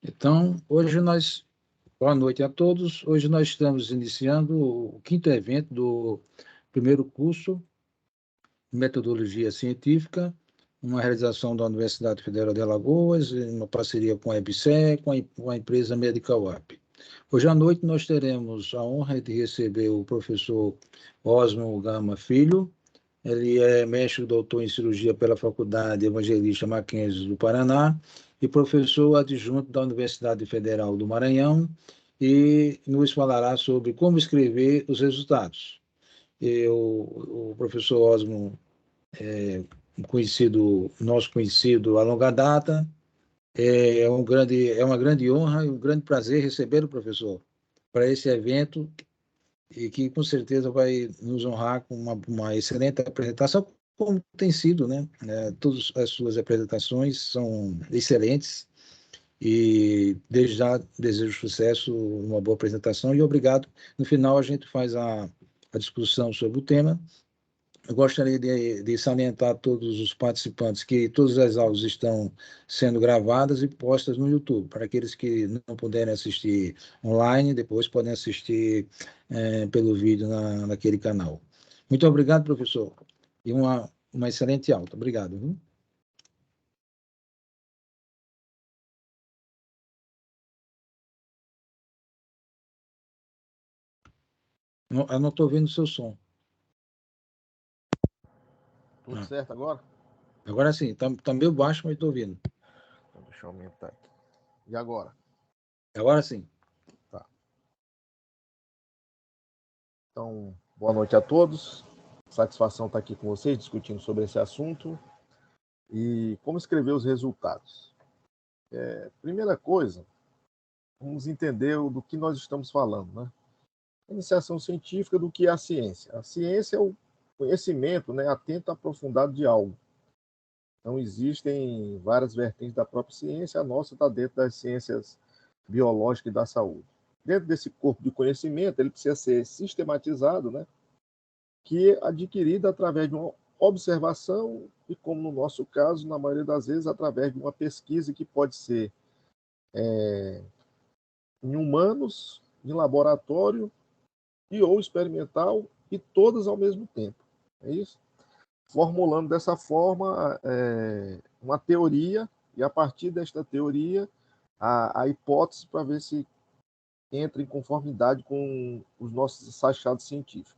Então, boa noite a todos. Hoje nós estamos iniciando o quinto evento do primeiro curso de Metodologia Científica, uma realização da Universidade Federal de Alagoas, em uma parceria com a EBSER, com a empresa Medical Up. Hoje à noite nós teremos a honra de receber o professor Osmo Gama Filho. Ele é mestre e doutor em cirurgia pela Faculdade Evangelista Mackenzie do Paraná e professor adjunto da Universidade Federal do Maranhão, e nos falará sobre como escrever os resultados. O professor Osmo é nosso conhecido a longa data. É uma grande honra e um grande prazer receber o professor para esse evento, e que com certeza vai nos honrar com uma excelente apresentação, como tem sido, né? Todas as suas apresentações são excelentes, e desde já desejo sucesso, uma boa apresentação e obrigado. No final a gente faz a discussão sobre o tema. Eu gostaria de salientar a todos os participantes que todas as aulas estão sendo gravadas e postas no YouTube. Para aqueles que não puderem assistir online, depois podem assistir pelo vídeo naquele canal. Muito obrigado, professor, e uma excelente aula. Obrigado. Viu? Eu não estou ouvindo o seu som. Tudo certo agora? Agora sim, está meio baixo, mas estou ouvindo. Então, deixa eu aumentar aqui. E agora? Agora sim. Tá. Então, boa noite a todos. Satisfação estar aqui com vocês, discutindo sobre esse assunto e como escrever os resultados. Primeira coisa, vamos entender do que nós estamos falando, né? Iniciação científica do que é a ciência. A ciência é o conhecimento, né, atento, aprofundado de algo. Então, existem várias vertentes da própria ciência, a nossa está dentro das ciências biológicas e da saúde. Dentro desse corpo de conhecimento, ele precisa ser sistematizado, né, que é adquirido através de uma observação e, como no nosso caso, na maioria das vezes, através de uma pesquisa que pode ser em humanos, em laboratório e ou experimental, e todas ao mesmo tempo. É isso? Formulando dessa forma uma teoria, e a partir desta teoria, a hipótese para ver se entra em conformidade com os nossos achados científicos.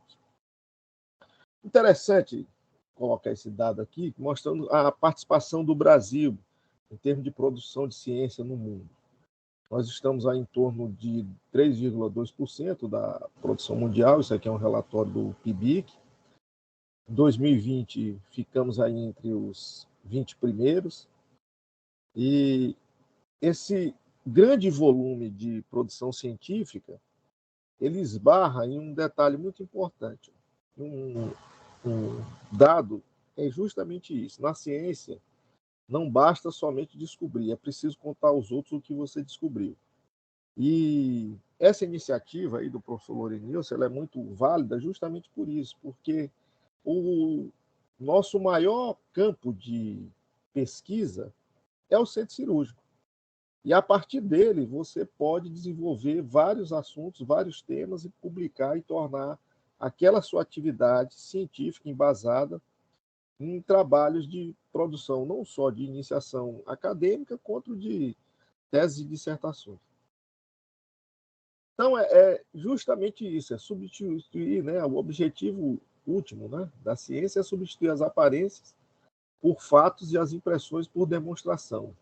Interessante colocar esse dado aqui, mostrando a participação do Brasil em termos de produção de ciência no mundo. Nós estamos aí em torno de 3,2% da produção mundial, isso aqui é um relatório do PIBIC. Em 2020, ficamos aí entre os 20 primeiros, e esse grande volume de produção científica, ele esbarra em um detalhe muito importante. Um dado é justamente isso. Na ciência, não basta somente descobrir, é preciso contar aos outros o que você descobriu. E essa iniciativa aí do professor Lourenilson, ela é muito válida justamente por isso, porque o nosso maior campo de pesquisa é o centro cirúrgico. E a partir dele, você pode desenvolver vários assuntos, vários temas, e publicar e tornar aquela sua atividade científica embasada em trabalhos de produção, não só de iniciação acadêmica, quanto de teses e dissertações. Então, é justamente isso, é substituir, né, o objetivo último, né, da ciência é substituir as aparências por fatos e as impressões por demonstração.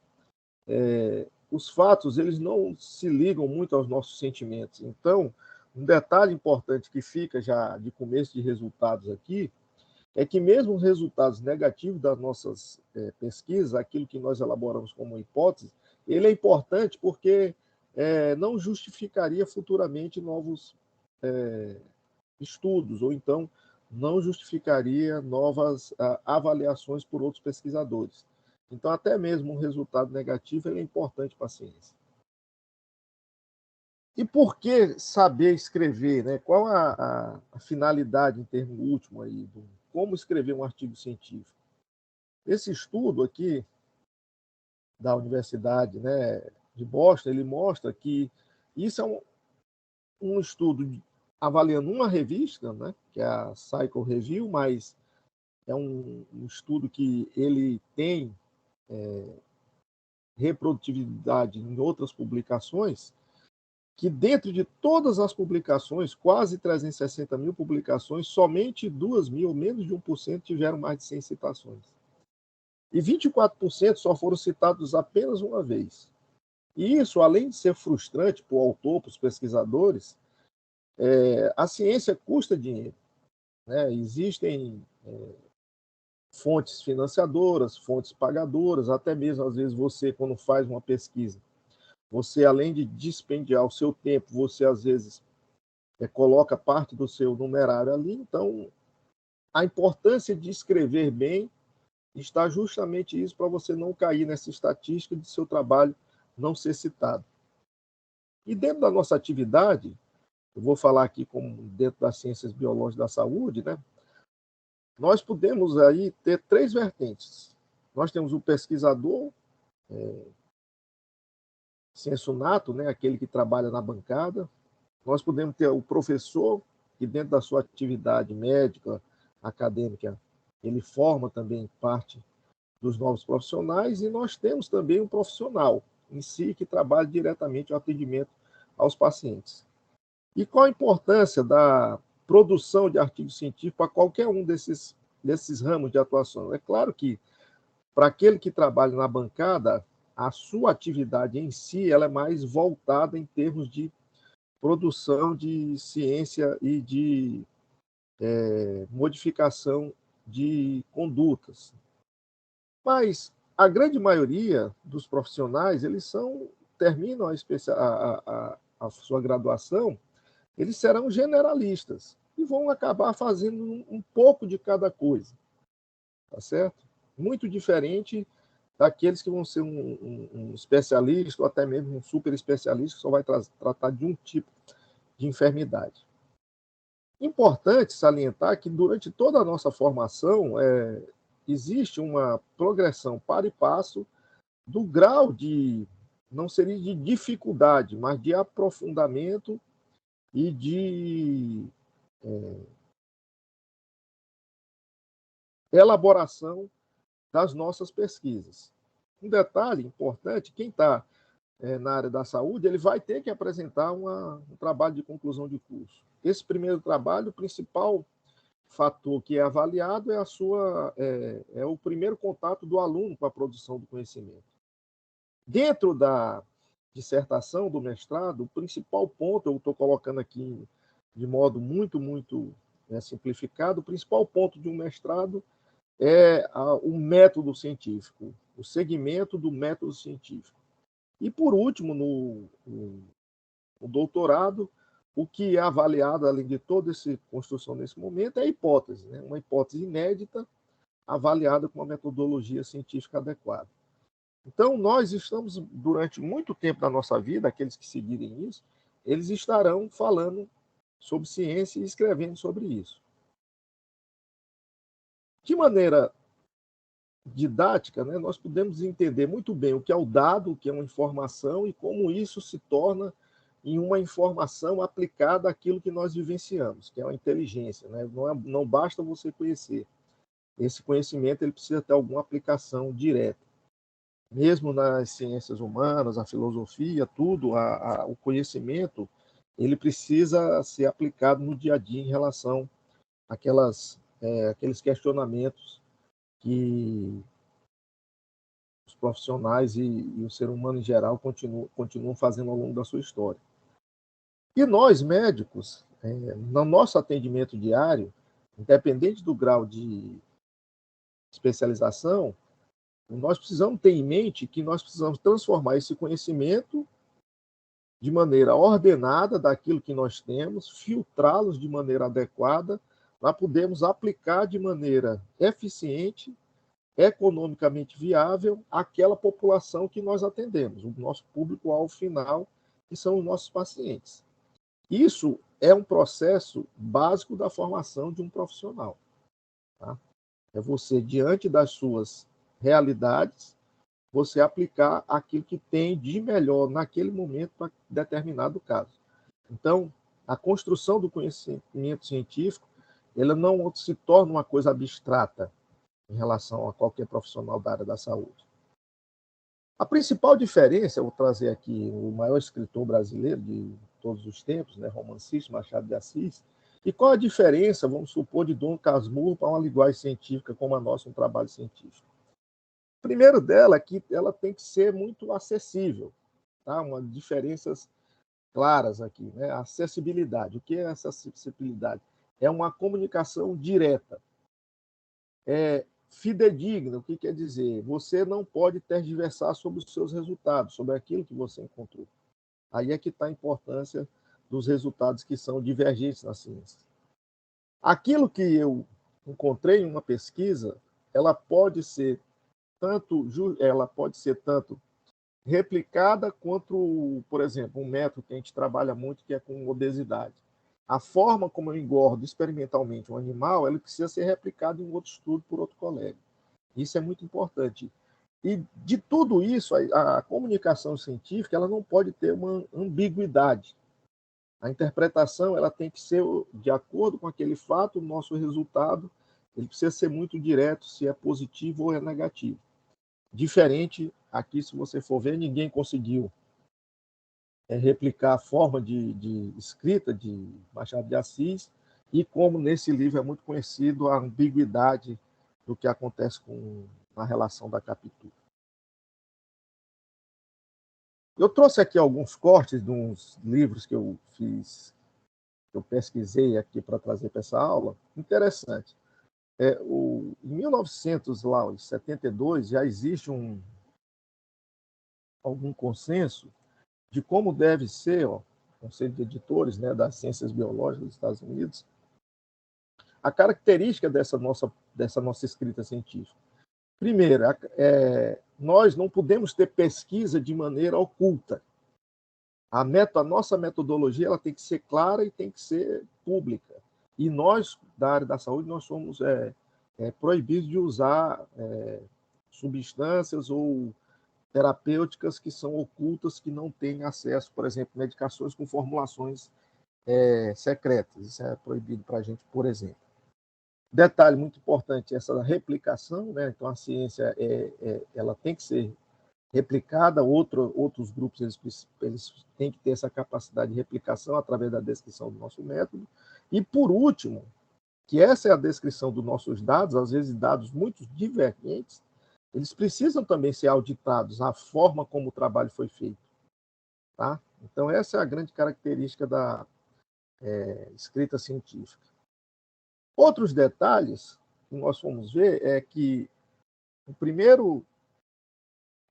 Os fatos, eles não se ligam muito aos nossos sentimentos. Então, um detalhe importante que fica já de começo de resultados aqui é que mesmo os resultados negativos das nossas pesquisas, aquilo que nós elaboramos como hipótese, ele é importante porque não justificaria futuramente novos estudos, ou então não justificaria novas avaliações por outros pesquisadores. Então, até mesmo um resultado negativo ele é importante para a ciência. E por que saber escrever? Né? Qual a finalidade, em termo último, aí, do como escrever um artigo científico? Esse estudo aqui, da Universidade, né, de Boston, ele mostra que isso é um estudo avaliando uma revista, né, que é a Cycle Review, mas é um estudo que ele tem reprodutividade em outras publicações, que dentro de todas as publicações, quase 360 mil publicações, somente 2 mil, menos de 1%, tiveram mais de 100 citações. E 24% só foram citados apenas uma vez. E isso, além de ser frustrante para o autor, para os pesquisadores, a ciência custa dinheiro, né? Existem fontes financiadoras, fontes pagadoras, até mesmo, às vezes, você, quando faz uma pesquisa, você, além de dispendiar o seu tempo, você, às vezes, coloca parte do seu numerário ali. Então, a importância de escrever bem está justamente isso, para você não cair nessa estatística de seu trabalho não ser citado. E dentro da nossa atividade, eu vou falar aqui como dentro das ciências biológicas da saúde, né? Nós podemos aí ter 3 vertentes. Nós temos o pesquisador, sensu lato, né? Aquele que trabalha na bancada. Nós podemos ter o professor, que dentro da sua atividade médica, acadêmica, ele forma também parte dos novos profissionais, e nós temos também um profissional em si que trabalha diretamente o atendimento aos pacientes. E qual a importância da produção de artigo científico para qualquer um desses ramos de atuação? É claro que, para aquele que trabalha na bancada, a sua atividade em si ela é mais voltada em termos de produção de ciência e de modificação de condutas. Mas a grande maioria dos profissionais, eles terminam a sua graduação, eles serão generalistas e vão acabar fazendo um pouco de cada coisa, tá certo? Muito diferente daqueles que vão ser um especialista ou até mesmo um super especialista que só vai tratar de um tipo de enfermidade. Importante salientar que durante toda a nossa formação existe uma progressão para e passo do grau de, não seria de dificuldade, mas de aprofundamento e de elaboração das nossas pesquisas. Um detalhe importante, quem está na área da saúde, ele vai ter que apresentar um trabalho de conclusão de curso. Esse primeiro trabalho, o principal fator que é avaliado é o primeiro contato do aluno com a produção do conhecimento. Dentro da dissertação, do mestrado, o principal ponto, eu estou colocando aqui de modo muito, muito simplificado, o principal ponto de um mestrado é o método científico, o segmento do método científico. E, por último, no doutorado, o que é avaliado, além de toda essa construção nesse momento, é a hipótese, né? Uma hipótese inédita, avaliada com uma metodologia científica adequada. Então, nós estamos, durante muito tempo da nossa vida, aqueles que seguirem isso, eles estarão falando sobre ciência e escrevendo sobre isso. De maneira didática, né, nós podemos entender muito bem o que é o dado, o que é uma informação e como isso se torna em uma informação aplicada àquilo que nós vivenciamos, que é a inteligência, né? Não basta você conhecer. Esse conhecimento ele precisa ter alguma aplicação direta. Mesmo nas ciências humanas, a filosofia, tudo, o conhecimento, ele precisa ser aplicado no dia a dia em relação àqueles questionamentos que os profissionais e o ser humano em geral continuam fazendo ao longo da sua história. E nós, médicos, no nosso atendimento diário, independente do grau de especialização, nós precisamos ter em mente que nós precisamos transformar esse conhecimento de maneira ordenada daquilo que nós temos, filtrá-los de maneira adequada, para podermos aplicar de maneira eficiente, economicamente viável, àquela população que nós atendemos, o nosso público-alvo final, que são os nossos pacientes. Isso é um processo básico da formação de um profissional. Tá? É você, diante das suas realidades, você aplicar aquilo que tem de melhor naquele momento para determinado caso. Então, a construção do conhecimento científico, ela não se torna uma coisa abstrata em relação a qualquer profissional da área da saúde. A principal diferença, eu vou trazer aqui o maior escritor brasileiro de todos os tempos, né, romancista, Machado de Assis, e qual a diferença, vamos supor, de Dom Casmurro para uma linguagem científica como a nossa, um trabalho científico? O primeiro dela é que ela tem que ser muito acessível, tá? Uma diferenças claras aqui, né? Acessibilidade. O que é essa acessibilidade? É uma comunicação direta. É fidedigna. O que quer dizer? Você não pode tergiversar sobre os seus resultados, sobre aquilo que você encontrou. Aí é que está a importância dos resultados que são divergentes na ciência. Aquilo que eu encontrei em uma pesquisa, ela pode ser tanto replicada quanto, por exemplo, um método que a gente trabalha muito, que é com obesidade. A forma como eu engordo experimentalmente um animal, ela precisa ser replicada em outro estudo por outro colega. Isso é muito importante. E de tudo isso, a comunicação científica, ela não pode ter uma ambiguidade. A interpretação, ela tem que ser de acordo com aquele fato, o nosso resultado, ele precisa ser muito direto, se é positivo ou é negativo. Diferente, aqui, se você for ver, ninguém conseguiu replicar a forma de escrita de Machado de Assis, e como nesse livro é muito conhecido a ambiguidade do que acontece na relação da captura. Eu trouxe aqui alguns cortes de uns livros que eu fiz, que eu pesquisei aqui para trazer para essa aula. Interessante. Em 1972 já existe algum consenso de como deve ser, o Conselho de Editores, né, das Ciências Biológicas dos Estados Unidos, a característica dessa nossa escrita científica. Primeiro, nós não podemos ter pesquisa de maneira oculta. A nossa metodologia ela tem que ser clara e tem que ser pública. E nós, da área da saúde, nós somos proibidos de usar substâncias ou terapêuticas que são ocultas, que não têm acesso, por exemplo, medicações com formulações secretas. Isso é proibido para a gente, por exemplo. Detalhe muito importante, essa replicação, né? Então, a ciência ela tem que ser replicada, outros grupos eles têm que ter essa capacidade de replicação através da descrição do nosso método. E, por último, que essa é a descrição dos nossos dados, às vezes dados muito divergentes, eles precisam também ser auditados, a forma como o trabalho foi feito. Tá? Então, essa é a grande característica da escrita científica. Outros detalhes que nós vamos ver é que o primeiro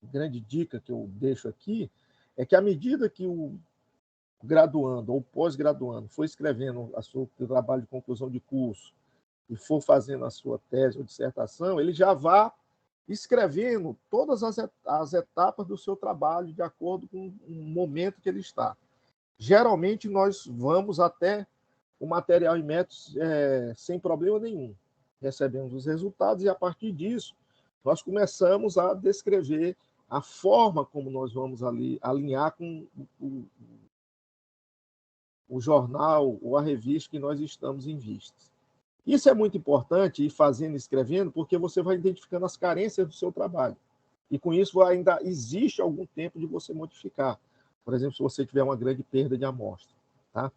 grande dica que eu deixo aqui é que, à medida que o graduando ou pós-graduando for escrevendo o seu trabalho de conclusão de curso e for fazendo a sua tese ou dissertação, ele já vá escrevendo todas as etapas do seu trabalho de acordo com o momento que ele está. Geralmente, nós vamos até o material em métodos sem problema nenhum. Recebemos os resultados e, a partir disso, nós começamos a descrever a forma como nós vamos ali alinhar com o jornal ou a revista que nós estamos em vistas. Isso é muito importante, ir fazendo e escrevendo, porque você vai identificando as carências do seu trabalho. E com isso ainda existe algum tempo de você modificar. Por exemplo, se você tiver uma grande perda de amostra. Tá?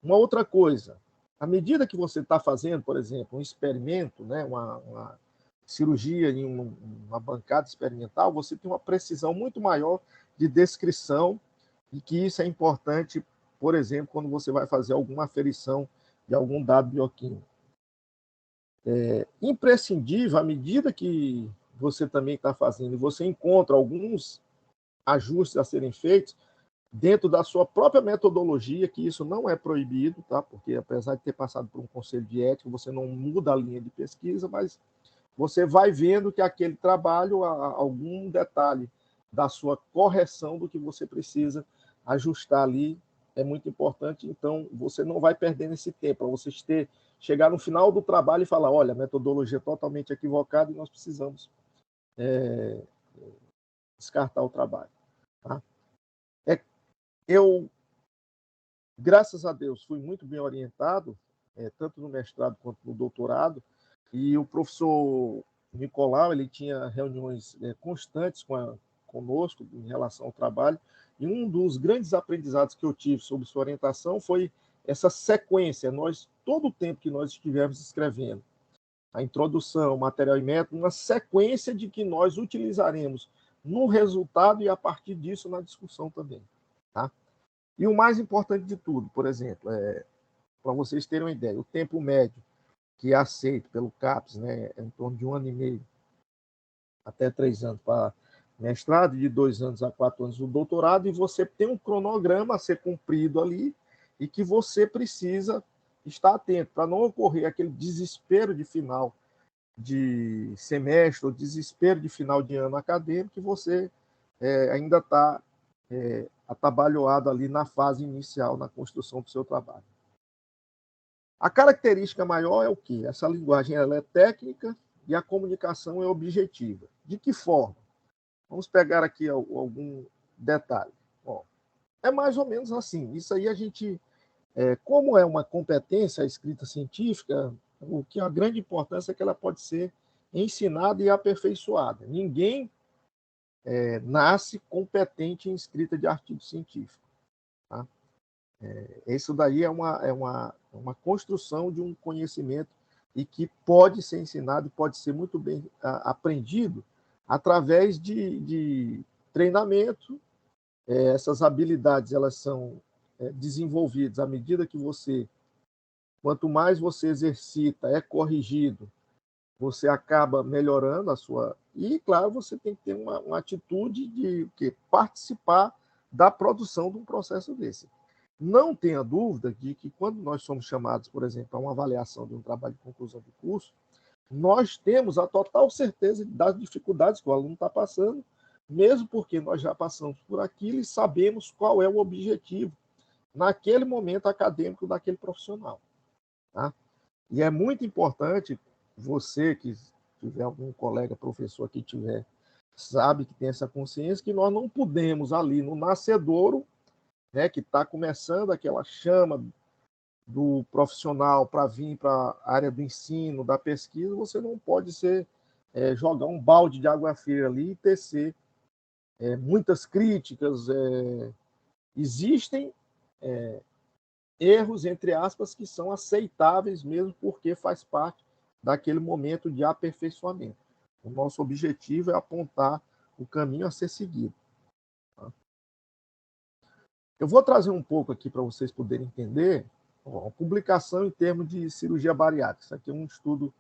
Uma outra coisa, à medida que você está fazendo, por exemplo, um experimento, né, uma cirurgia em uma bancada experimental, você tem uma precisão muito maior de descrição, e que isso é importante, por exemplo, quando você vai fazer alguma aferição de algum dado bioquímico. Imprescindível, à medida que você também está fazendo, e você encontra alguns ajustes a serem feitos dentro da sua própria metodologia, que isso não é proibido, tá? Porque apesar de ter passado por um conselho de ética, você não muda a linha de pesquisa, mas você vai vendo que aquele trabalho, algum detalhe da sua correção do que você precisa ajustar ali é muito importante. Então, você não vai perdendo esse tempo, para você chegar no final do trabalho e falar, olha, a metodologia é totalmente equivocada e nós precisamos descartar o trabalho. Tá? Eu, graças a Deus, fui muito bem orientado, tanto no mestrado quanto no doutorado, e o professor Nicolau, ele tinha reuniões constantes conosco em relação ao trabalho, e um dos grandes aprendizados que eu tive sobre sua orientação foi essa sequência. Todo o tempo que nós estivermos escrevendo a introdução, material e método, uma sequência de que nós utilizaremos no resultado e a partir disso na discussão também. Tá? E o mais importante de tudo, por exemplo, para vocês terem uma ideia, o tempo médio que é aceito pelo CAPES, né, é em torno de 1 ano e meio até 3 anos para mestrado, de 2 anos a 4 anos o doutorado, e você tem um cronograma a ser cumprido ali e que você precisa estar atento para não ocorrer aquele desespero de final de semestre ou desespero de final de ano acadêmico que você ainda está atabalhoado ali na fase inicial, na construção do seu trabalho. A característica maior é o quê? Essa linguagem ela é técnica e a comunicação é objetiva. De que forma? Vamos pegar aqui algum detalhe. Bom, é mais ou menos assim. Isso aí a gente, como é uma competência a escrita científica, o que a grande importância é que ela pode ser ensinada e aperfeiçoada. Ninguém nasce competente em escrita de artigo científico. Tá? Isso daí é uma construção de um conhecimento e que pode ser ensinado e pode ser muito bem aprendido através de treinamento. Essas habilidades elas são desenvolvidas à medida que quanto mais você exercita, é corrigido, você acaba melhorando a sua... E, claro, você tem que ter uma atitude de participar da produção de um processo desse. Não tenha dúvida de que quando nós somos chamados, por exemplo, a uma avaliação de um trabalho de conclusão de curso, nós temos a total certeza das dificuldades que o aluno está passando, mesmo porque nós já passamos por aquilo e sabemos qual é o objetivo naquele momento acadêmico daquele profissional. Tá? E é muito importante, você que tiver algum colega professor que tiver, sabe que tem essa consciência, que nós não podemos ali no nascedouro, né, que está começando aquela chama do profissional para vir para a área do ensino, da pesquisa, você não pode jogar um balde de água fria ali e tecer muitas críticas. Existem erros, entre aspas, que são aceitáveis mesmo porque faz parte daquele momento de aperfeiçoamento. O nosso objetivo é apontar o caminho a ser seguido. Tá? Eu vou trazer um pouco aqui para vocês poderem entender a publicação em termos de cirurgia bariátrica. Isso aqui é um estudo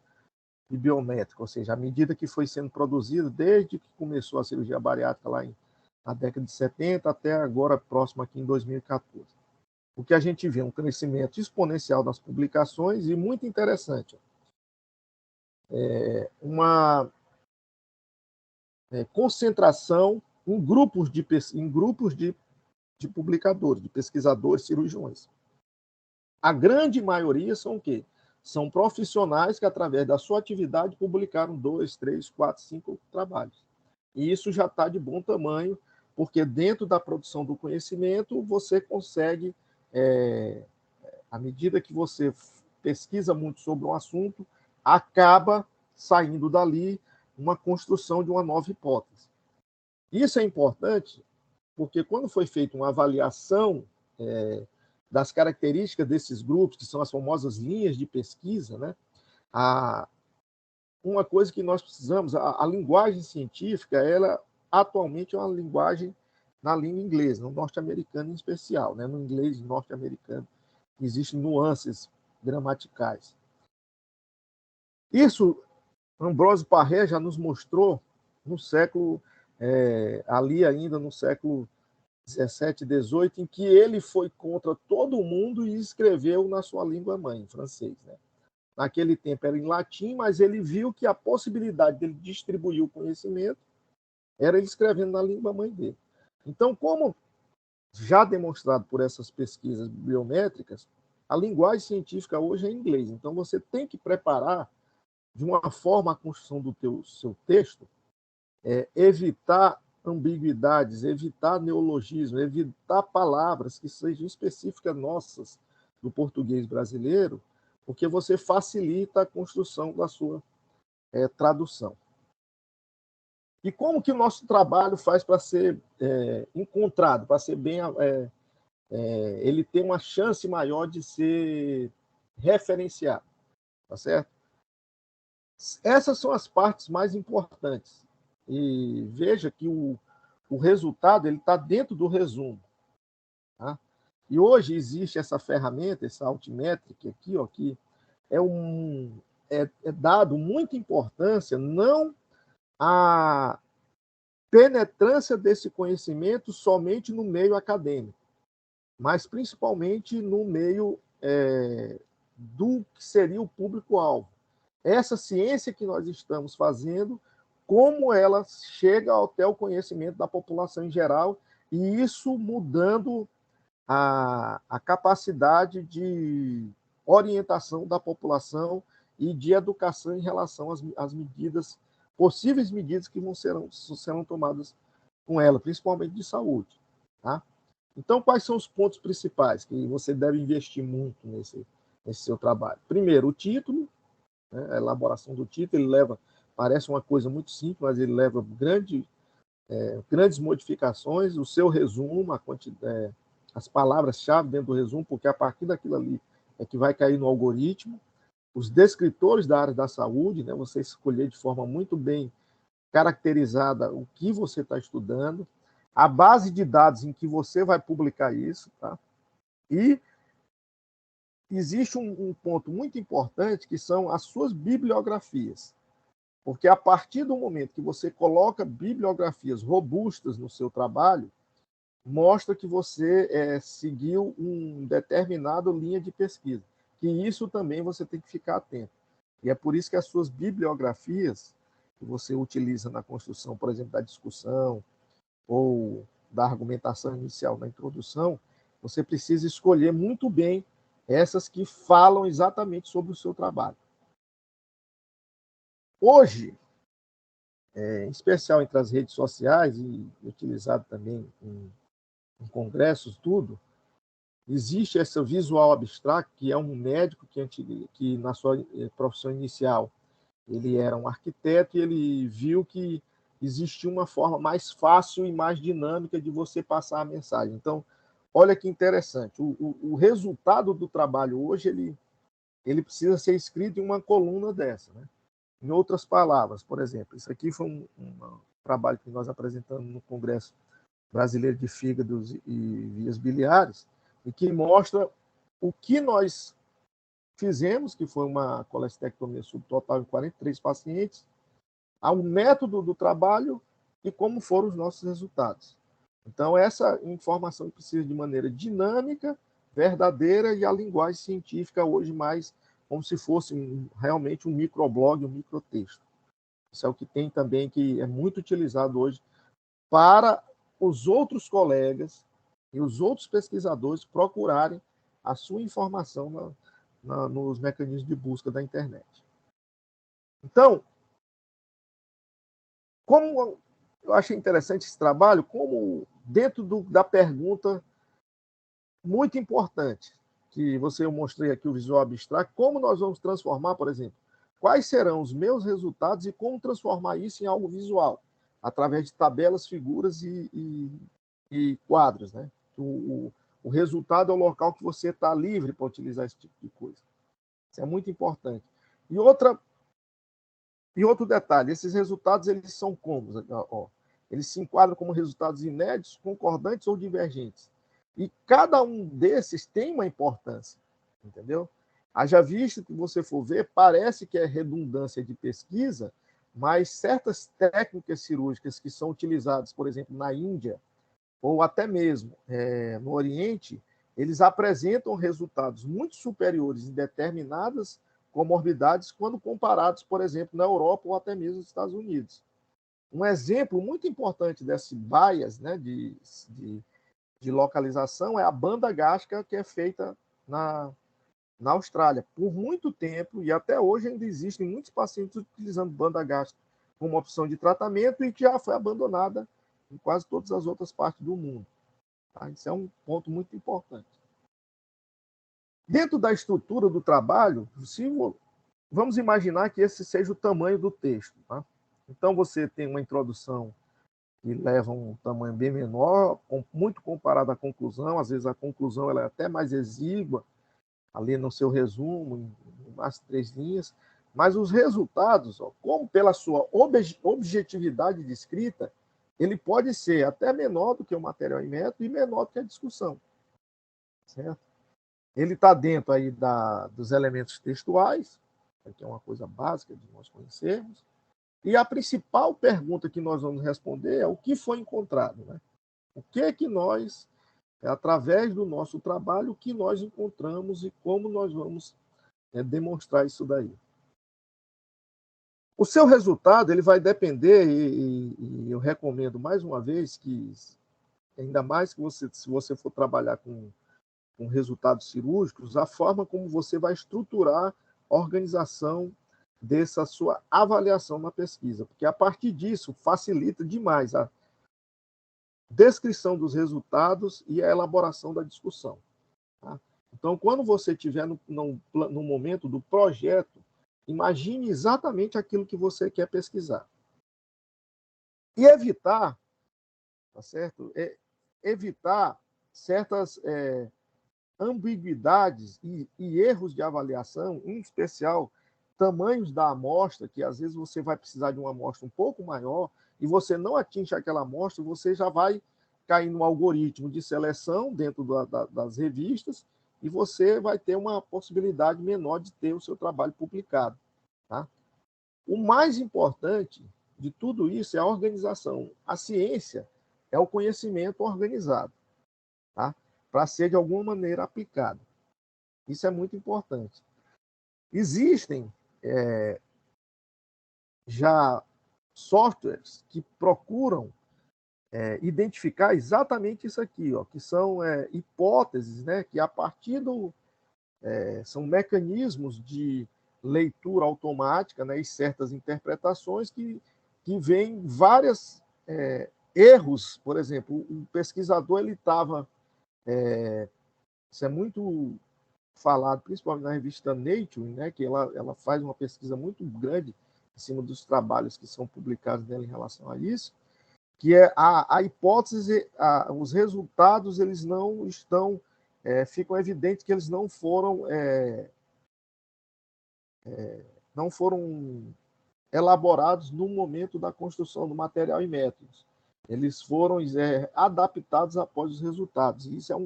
de biométrica, ou seja, à medida que foi sendo produzido, desde que começou a cirurgia bariátrica lá na década de 70 até agora, próximo aqui em 2014. O que a gente vê é um crescimento exponencial das publicações e muito interessante. Uma concentração em grupos de publicadores, de pesquisadores, cirurgiões. A grande maioria são o quê? São profissionais que, através da sua atividade, publicaram 2, 3, 4, 5 trabalhos. E isso já está de bom tamanho, porque dentro da produção do conhecimento, você consegue, à medida que você pesquisa muito sobre um assunto, acaba saindo dali uma construção de uma nova hipótese. Isso é importante, porque quando foi feita uma avaliação das características desses grupos, que são as famosas linhas de pesquisa, né? Uma coisa que nós precisamos, a linguagem científica, ela atualmente é uma linguagem na língua inglesa, no norte-americano em especial, né? No inglês norte-americano existem nuances gramaticais. Isso, Ambrósio Paré já nos mostrou no século, ali ainda no século 17, 18, em que ele foi contra todo mundo e escreveu na sua língua mãe, em francês. Né? Naquele tempo era em latim, mas ele viu que a possibilidade dele distribuir o conhecimento era ele escrevendo na língua mãe dele. Então, como já demonstrado por essas pesquisas biométricas, a linguagem científica hoje é em inglês. Então, você tem que preparar de uma forma a construção do seu texto, evitar ambiguidades, evitar neologismo, evitar palavras que sejam específicas nossas do português brasileiro, porque você facilita a construção da sua tradução. E como que o nosso trabalho faz para ser encontrado, para ser bem... ele tem uma chance maior de ser referenciado, tá certo? Essas são as partes mais importantes. E veja que o resultado ele está dentro do resumo. Tá? E hoje existe essa ferramenta, essa Altimetric aqui, ó, que é dado muita importância não à penetrância desse conhecimento somente no meio acadêmico, mas principalmente no meio do que seria o público-alvo. Essa ciência que nós estamos fazendo, como ela chega até o conhecimento da população em geral, e isso mudando a capacidade de orientação da população e de educação em relação às medidas, possíveis medidas que serão tomadas com ela, principalmente de saúde. Tá? Então, quais são os pontos principais que você deve investir muito nesse seu trabalho? Primeiro, o título, né? A elaboração do título, parece uma coisa muito simples, mas ele leva grandes modificações. O seu resumo, as palavras-chave dentro do resumo, porque a partir daquilo ali é que vai cair no algoritmo. Os descritores da área da saúde, né? Você escolher de forma muito bem caracterizada o que você está estudando, a base de dados em que você vai publicar isso, tá? E existe um ponto muito importante que são as suas bibliografias. Porque a partir do momento que você coloca bibliografias robustas no seu trabalho, mostra que você seguiu uma determinada linha de pesquisa. Que isso também você tem que ficar atento. E é por isso que as suas bibliografias, que você utiliza na construção, por exemplo, da discussão ou da argumentação inicial, na introdução, você precisa escolher muito bem essas que falam exatamente sobre o seu trabalho. Hoje, em especial entre as redes sociais e utilizado também em congressos, tudo, existe esse visual abstract, que é um médico que na sua profissão inicial, ele era um arquiteto e ele viu que existia uma forma mais fácil e mais dinâmica de você passar a mensagem. Então, olha que interessante, o resultado do trabalho hoje, ele precisa ser escrito em uma coluna dessa, né? Em outras palavras, por exemplo, isso aqui foi um trabalho que nós apresentamos no Congresso Brasileiro de Fígados e Vias Biliares, e que mostra o que nós fizemos, que foi uma colestectomia subtotal em 43 pacientes, ao método do trabalho e como foram os nossos resultados. Então, essa informação precisa de maneira dinâmica, verdadeira, e a linguagem científica hoje mais como se fosse realmente um microblog, um microtexto. Isso é o que tem também, que é muito utilizado hoje para os outros colegas e os outros pesquisadores procurarem a sua informação nos mecanismos de busca da internet. Então, como eu achei interessante esse trabalho, como dentro da pergunta muito importante, que eu mostrei aqui o visual abstract, como nós vamos transformar, por exemplo, quais serão os meus resultados e como transformar isso em algo visual, através de tabelas, figuras e quadros, né? O resultado é o local que você está livre para utilizar esse tipo de coisa. Isso é muito importante. E outro detalhe, esses resultados, eles são como? Eles se enquadram como resultados inéditos, concordantes ou divergentes. E cada um desses tem uma importância, entendeu? Haja visto que você for ver, parece que é redundância de pesquisa, mas certas técnicas cirúrgicas que são utilizadas, por exemplo, na Índia, ou até mesmo no Oriente, eles apresentam resultados muito superiores em determinadas comorbidades quando comparados, por exemplo, na Europa ou até mesmo nos Estados Unidos. Um exemplo muito importante desse bias, né, de localização é a banda gástrica, que é feita na Austrália. Por muito tempo, e até hoje ainda existem muitos pacientes utilizando banda gástrica como opção de tratamento e que já foi abandonada em quase todas as outras partes do mundo. Tá? Isso é um ponto muito importante. Dentro da estrutura do trabalho, vamos imaginar que esse seja o tamanho do texto. Tá? Então, você tem uma introdução que leva um tamanho bem menor, muito comparado à conclusão. Às vezes, a conclusão ela é até mais exígua, ali no seu resumo, em mais 3 linhas. Mas os resultados, como pela sua objetividade de escrita, ele pode ser até menor do que o material em método e menor do que a discussão. Certo? Ele está dentro aí dos elementos textuais, que é uma coisa básica de nós conhecermos, e a principal pergunta que nós vamos responder é o que foi encontrado. Né? O que nós, através do nosso trabalho, o que nós encontramos e como nós vamos demonstrar isso daí. O seu resultado ele vai depender, e eu recomendo mais uma vez que, ainda mais que se você for trabalhar com resultados cirúrgicos, a forma como você vai estruturar a organização dessa sua avaliação na pesquisa, porque a partir disso facilita demais a descrição dos resultados e a elaboração da discussão. Tá? Então, quando você estiver no momento do projeto, imagine exatamente aquilo que você quer pesquisar. E evitar, tá certo? Evitar certas ambiguidades e erros de avaliação, em especial tamanhos da amostra, que às vezes você vai precisar de uma amostra um pouco maior e você não atinge aquela amostra, você já vai cair no algoritmo de seleção dentro das revistas e você vai ter uma possibilidade menor de ter o seu trabalho publicado. Tá? O mais importante de tudo isso é a organização. A ciência é o conhecimento organizado, tá? Para ser de alguma maneira aplicado. Isso é muito importante. Existem já softwares que procuram identificar exatamente isso aqui, ó, que são hipóteses, né, que a partir são mecanismos de leitura automática, né, e certas interpretações que veem vários erros. Por exemplo, o pesquisador ele estava isso é muito falado, principalmente na revista Nature, né, que ela faz uma pesquisa muito grande em cima dos trabalhos que são publicados nela em relação a isso, que é a hipótese, os resultados eles não estão, ficam evidentes que eles não foram elaborados no momento da construção do material e métodos. Eles foram adaptados após os resultados. E isso é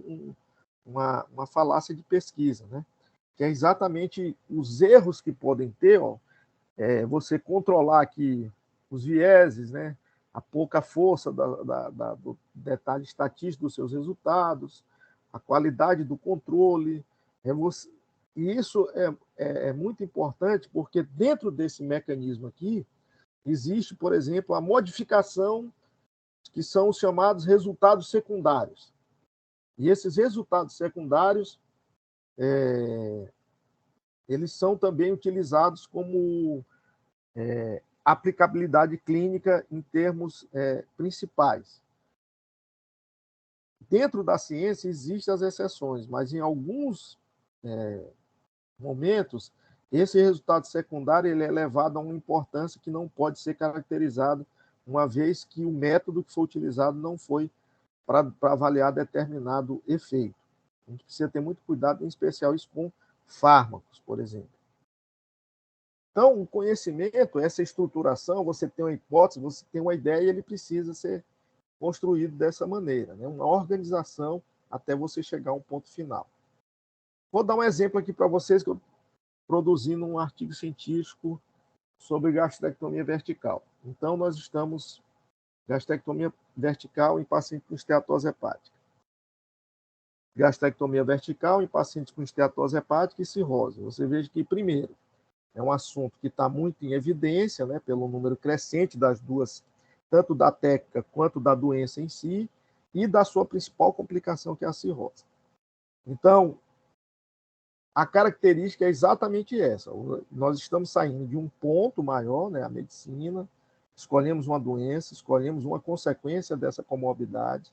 uma falácia de pesquisa, né? Que é exatamente os erros que podem ter, ó, você controlar aqui os vieses, né? A pouca força do detalhe estatístico dos seus resultados, a qualidade do controle. E isso é muito importante, porque dentro desse mecanismo aqui, existe, por exemplo, a modificação, que são os chamados resultados secundários. E esses resultados secundários, eles são também utilizados como aplicabilidade clínica em termos principais. Dentro da ciência existem as exceções, mas em alguns momentos, esse resultado secundário ele é levado a uma importância que não pode ser caracterizado, uma vez que o método que foi utilizado não foi para avaliar determinado efeito. A gente precisa ter muito cuidado, em especial isso com fármacos, por exemplo. Então, o conhecimento, essa estruturação, você tem uma hipótese, você tem uma ideia, e ele precisa ser construído dessa maneira, né? Uma organização até você chegar a um ponto final. Vou dar um exemplo aqui para vocês, que eu produzindo um artigo científico sobre gastrectomia vertical. Então, nós estamos gastrectomia vertical em pacientes com esteatose hepática. Gastrectomia vertical em pacientes com esteatose hepática e cirrose. Você veja que, primeiro, é um assunto que está muito em evidência, né, pelo número crescente das duas, tanto da técnica quanto da doença em si, e da sua principal complicação, que é a cirrose. Então, a característica é exatamente essa. Nós estamos saindo de um ponto maior, né, a medicina, escolhemos uma doença, escolhemos uma consequência dessa comorbidade,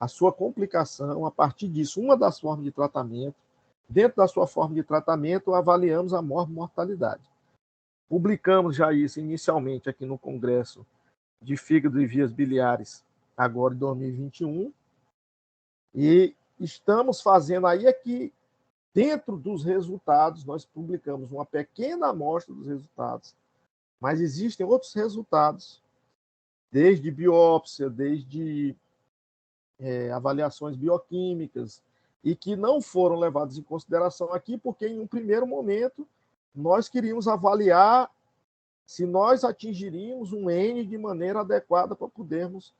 a sua complicação, a partir disso, uma das formas de tratamento. Dentro da sua forma de tratamento, avaliamos a mortalidade. Publicamos já isso inicialmente aqui no Congresso de Fígado e Vias Biliares, agora em 2021, e estamos fazendo aí aqui, dentro dos resultados, nós publicamos uma pequena amostra dos resultados, mas existem outros resultados, desde biópsia, desde avaliações bioquímicas, e que não foram levados em consideração aqui, porque em um primeiro momento nós queríamos avaliar se nós atingiríamos um N de maneira adequada para podermos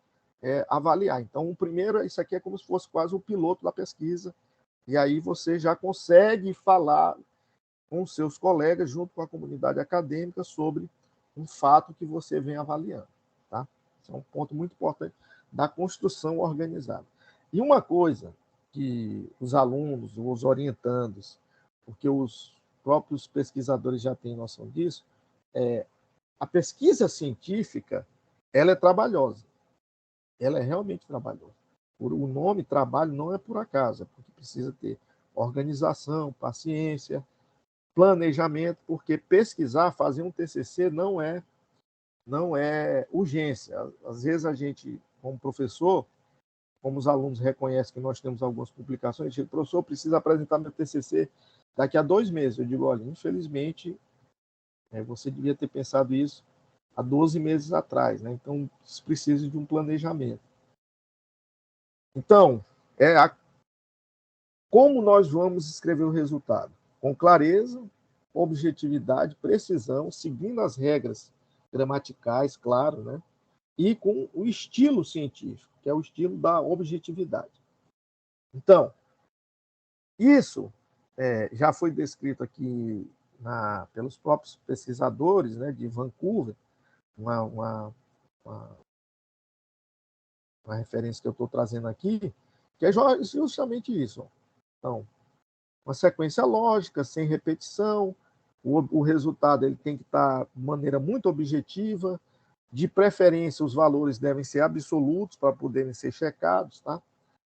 avaliar. Então, o primeiro, isso aqui é como se fosse quase o piloto da pesquisa, e aí você já consegue falar com seus colegas, junto com a comunidade acadêmica, sobre um fato que você vem avaliando. Tá? Esse é um ponto muito importante da construção organizada. E uma coisa que os alunos, os orientandos, porque os próprios pesquisadores já têm noção disso, a pesquisa científica, ela é trabalhosa. Ela é realmente trabalhosa. O nome trabalho não é por acaso, é porque precisa ter organização, paciência, planejamento, porque pesquisar, fazer um TCC não é urgência. Às vezes a gente, como professor, como os alunos reconhecem que nós temos algumas publicações, a gente diz, professor, precisa apresentar meu TCC daqui a 2 meses. Eu digo, olha, infelizmente, você devia ter pensado isso há 12 meses atrás, né? Então, precisa de um planejamento. Então, como nós vamos escrever o resultado? Com clareza, objetividade, precisão, seguindo as regras gramaticais, claro, né? E com o estilo científico, que é o estilo da objetividade. Então, isso já foi descrito aqui pelos próprios pesquisadores, né, de Vancouver, uma referência que eu estou trazendo aqui, que é justamente isso. Então, uma sequência lógica, sem repetição, o resultado ele tem que estar de maneira muito objetiva, de preferência os valores devem ser absolutos para poderem ser checados, tá?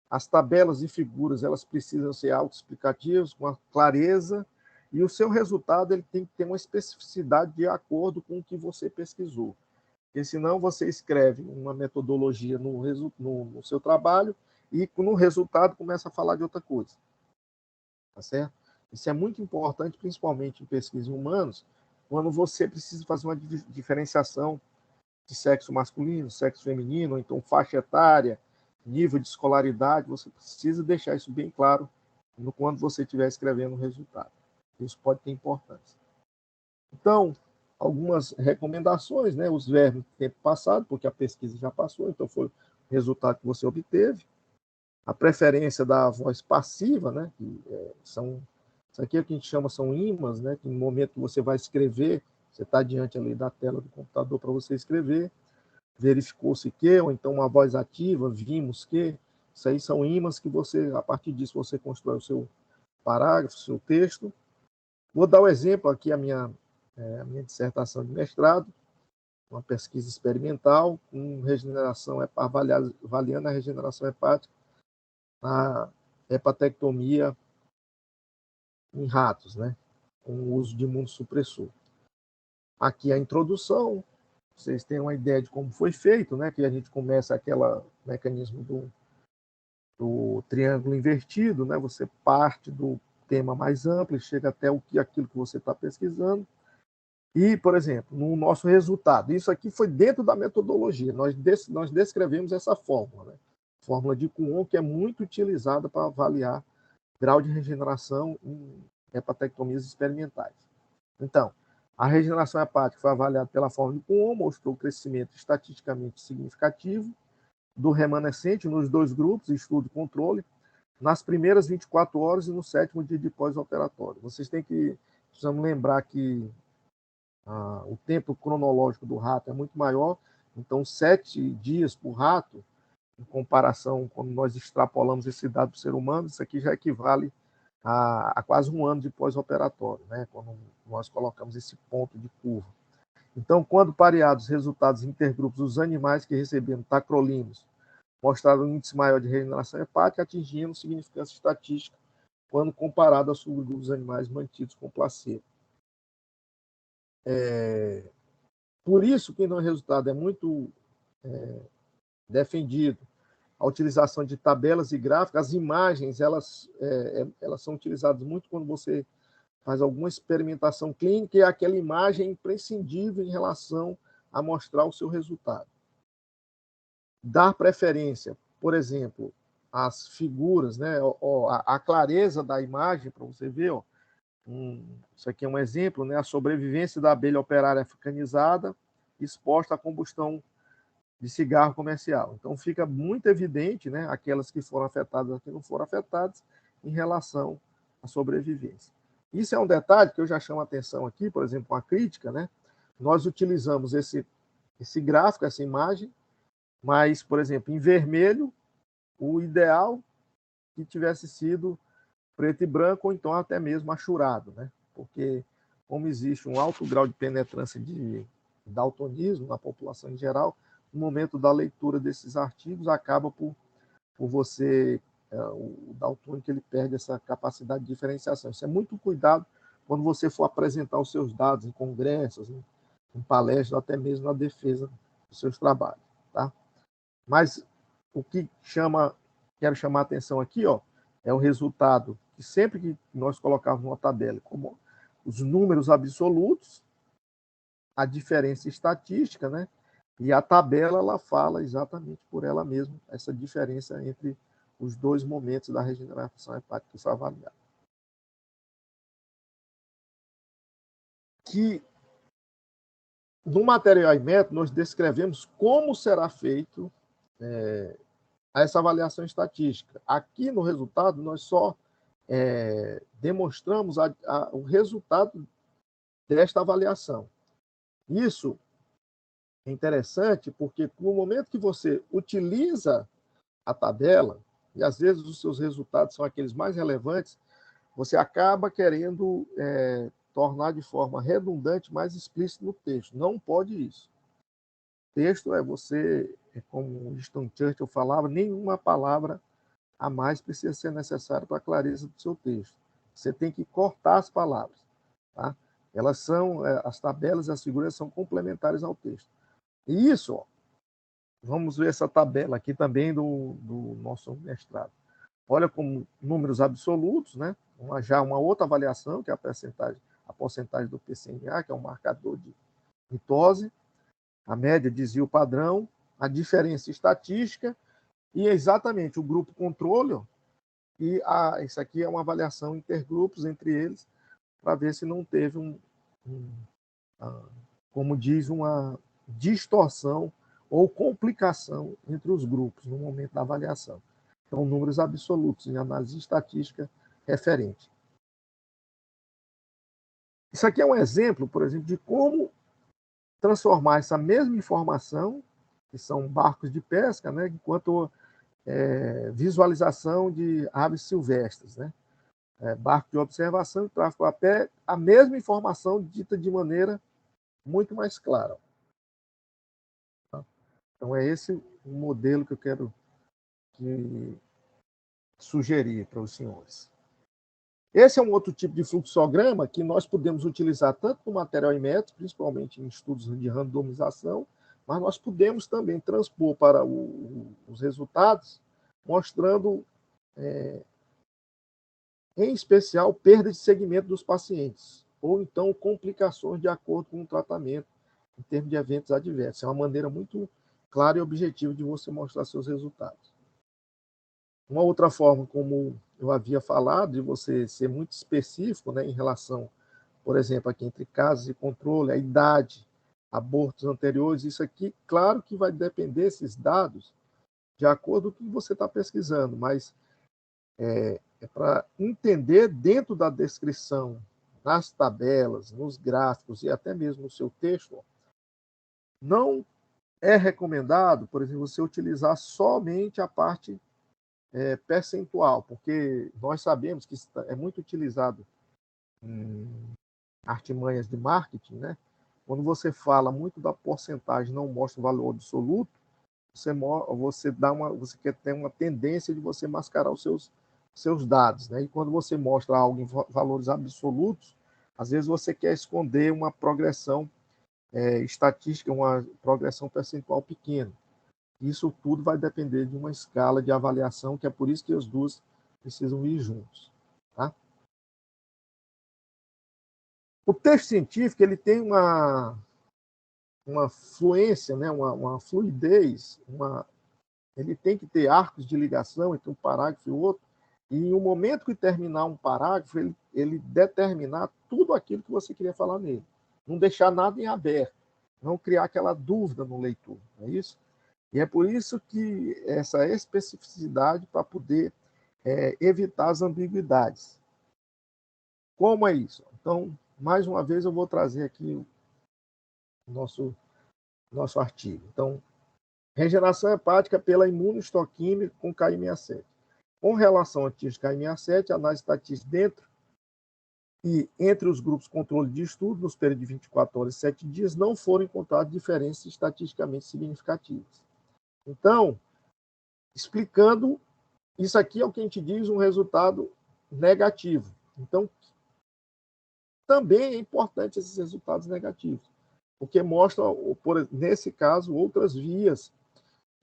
As tabelas e figuras elas precisam ser autoexplicativas, com a clareza, e o seu resultado ele tem que ter uma especificidade de acordo com o que você pesquisou. Porque senão você escreve uma metodologia no seu trabalho e no resultado começa a falar de outra coisa. Tá certo? Isso é muito importante, principalmente em pesquisa em humanos, quando você precisa fazer uma diferenciação de sexo masculino, sexo feminino, ou então faixa etária, nível de escolaridade, você precisa deixar isso bem claro quando você estiver escrevendo o resultado. Isso pode ter importância. Então, algumas recomendações, né? Os verbos do tempo passado, porque a pesquisa já passou, então foi o resultado que você obteve. A preferência da voz passiva, né? Isso aqui é o que a gente chama, são ímãs, né? Que no momento que você vai escrever, você está diante ali da tela do computador para você escrever, verificou-se que, ou então uma voz ativa, vimos que, isso aí são ímãs que você, a partir disso, você constrói o seu parágrafo, o seu texto. Vou dar o exemplo aqui, a minha dissertação de mestrado, uma pesquisa experimental, com regeneração, avaliando a regeneração hepática, a hepatectomia em ratos, né, com o uso de imunossupressor. Aqui a introdução, vocês têm uma ideia de como foi feito, né, que a gente começa aquele mecanismo do triângulo invertido, né, você parte do tema mais amplo e chega até aquilo que você está pesquisando. E, por exemplo, no nosso resultado, isso aqui foi dentro da metodologia, nós descrevemos essa fórmula, né? Fórmula de Kuhn, que é muito utilizada para avaliar grau de regeneração em hepatectomias experimentais. Então, a regeneração hepática foi avaliada pela fórmula de Kuhn, mostrou crescimento estatisticamente significativo do remanescente nos 2 grupos, estudo e controle, nas primeiras 24 horas e no 7º dia de pós-operatório. Vocês precisamos lembrar que o tempo cronológico do rato é muito maior, então 7 dias por rato, em comparação, quando nós extrapolamos esse dado para o ser humano, isso aqui já equivale a quase 1 ano de pós-operatório, né? Quando nós colocamos esse ponto de curva. Então, quando pareados os resultados intergrupos dos animais que receberam tacrolimus mostraram um índice maior de regeneração hepática, atingindo significância estatística quando comparado a subgrupos dos animais mantidos com placebo. Por isso que no resultado é muito defendido a utilização de tabelas e gráficos. As imagens elas são utilizadas muito quando você faz alguma experimentação clínica, e aquela imagem é imprescindível em relação a mostrar o seu resultado. Dar preferência, por exemplo, às figuras, né, a clareza da imagem, para você ver, ó, isso aqui é um exemplo, né, a sobrevivência da abelha operária africanizada exposta à combustão de cigarro comercial. Então, fica muito evidente, né, aquelas que foram afetadas e que não foram afetadas em relação à sobrevivência. Isso é um detalhe que eu já chamo a atenção aqui, por exemplo, a crítica, né? Nós utilizamos esse gráfico, essa imagem, mas, por exemplo, em vermelho, o ideal que tivesse sido preto e branco, ou então até mesmo achurado, né? Porque, como existe um alto grau de penetrância de daltonismo na população em geral, no momento da leitura desses artigos, acaba por você, o daltônico, ele perde essa capacidade de diferenciação. Isso é muito cuidado quando você for apresentar os seus dados em congressos, em palestras, até mesmo na defesa dos seus trabalhos, tá? Mas o que quero chamar a atenção aqui, ó, é o resultado que sempre que nós colocamos uma tabela, como os números absolutos, a diferença estatística, né? E a tabela, ela fala exatamente por ela mesma essa diferença entre os dois momentos da regeneração hepática que são avaliados. Que no material e método nós descrevemos como será feito essa avaliação estatística. Aqui no resultado nós só demonstramos o resultado desta avaliação. Isso é interessante porque no momento que você utiliza a tabela, e às vezes os seus resultados são aqueles mais relevantes, você acaba querendo tornar de forma redundante, mais explícito no texto. Não pode isso. Texto como Winston Churchill falava, nenhuma palavra a mais precisa ser necessária para a clareza do seu texto. Você tem que cortar as palavras, tá? Elas são, as tabelas e as figuras são complementares ao texto. E isso, ó, vamos ver essa tabela aqui também do nosso mestrado. Olha como números absolutos, né? Já uma outra avaliação, que é a porcentagem do PCNA, que é um marcador de mitose, a média desvio o padrão, a diferença estatística e exatamente o grupo controle. E isso aqui é uma avaliação intergrupos entre eles, para ver se não teve como diz, uma distorção ou complicação entre os grupos no momento da avaliação. Então, números absolutos em análise estatística referente. Isso aqui é um exemplo, por exemplo, de como transformar essa mesma informação, que são barcos de pesca, né, enquanto visualização de aves silvestres, né, barco de observação e tráfego a pé, a mesma informação dita de maneira muito mais clara. Então, é esse o modelo que eu quero sugerir para os senhores. Esse é um outro tipo de fluxograma que nós podemos utilizar tanto no material em método, principalmente em estudos de randomização, mas nós podemos também transpor para os resultados, mostrando, em especial, perda de segmento dos pacientes, ou então complicações de acordo com o tratamento, em termos de eventos adversos. É uma maneira muito clara e objetiva de você mostrar seus resultados. Uma outra forma, como eu havia falado, de você ser muito específico, né, em relação, por exemplo, aqui entre casos e controle, a idade, abortos anteriores, isso aqui, claro que vai depender esses dados de acordo com o que você está pesquisando, mas é para entender dentro da descrição, nas tabelas, nos gráficos e até mesmo no seu texto, não é recomendado, por exemplo, você utilizar somente a parte percentual, porque nós sabemos que é muito utilizado em artimanhas de marketing, né? quando você fala muito da porcentagem, não mostra o valor absoluto, você quer ter uma tendência de você mascarar os seus dados, né? E quando você mostra algo em valores absolutos, às vezes você quer esconder uma progressão estatística, uma progressão percentual pequena. Isso tudo vai depender de uma escala de avaliação, que é por isso que as duas precisam ir juntos. Tá? O texto científico ele tem uma fluência, né? uma fluidez, ele tem que ter arcos de ligação entre um parágrafo e outro, e em um momento que terminar um parágrafo, ele determinar tudo aquilo que você queria falar nele. Não deixar nada em aberto, não criar aquela dúvida no leitor, não é isso? E é por isso que essa especificidade para poder evitar as ambiguidades. Como é isso? Então, mais uma vez, eu vou trazer aqui o nosso artigo. Então, regeneração hepática pela imunohistoquímica com KI67. Com relação ao antígeno KI67, a análise estatística dentro e entre os grupos controle de estudo, nos períodos de 24 horas e 7 dias, não foram encontradas diferenças estatisticamente significativas. Então, explicando, isso aqui é o que a gente diz um resultado negativo. Então, também é importante esses resultados negativos, porque mostram, nesse caso, outras vias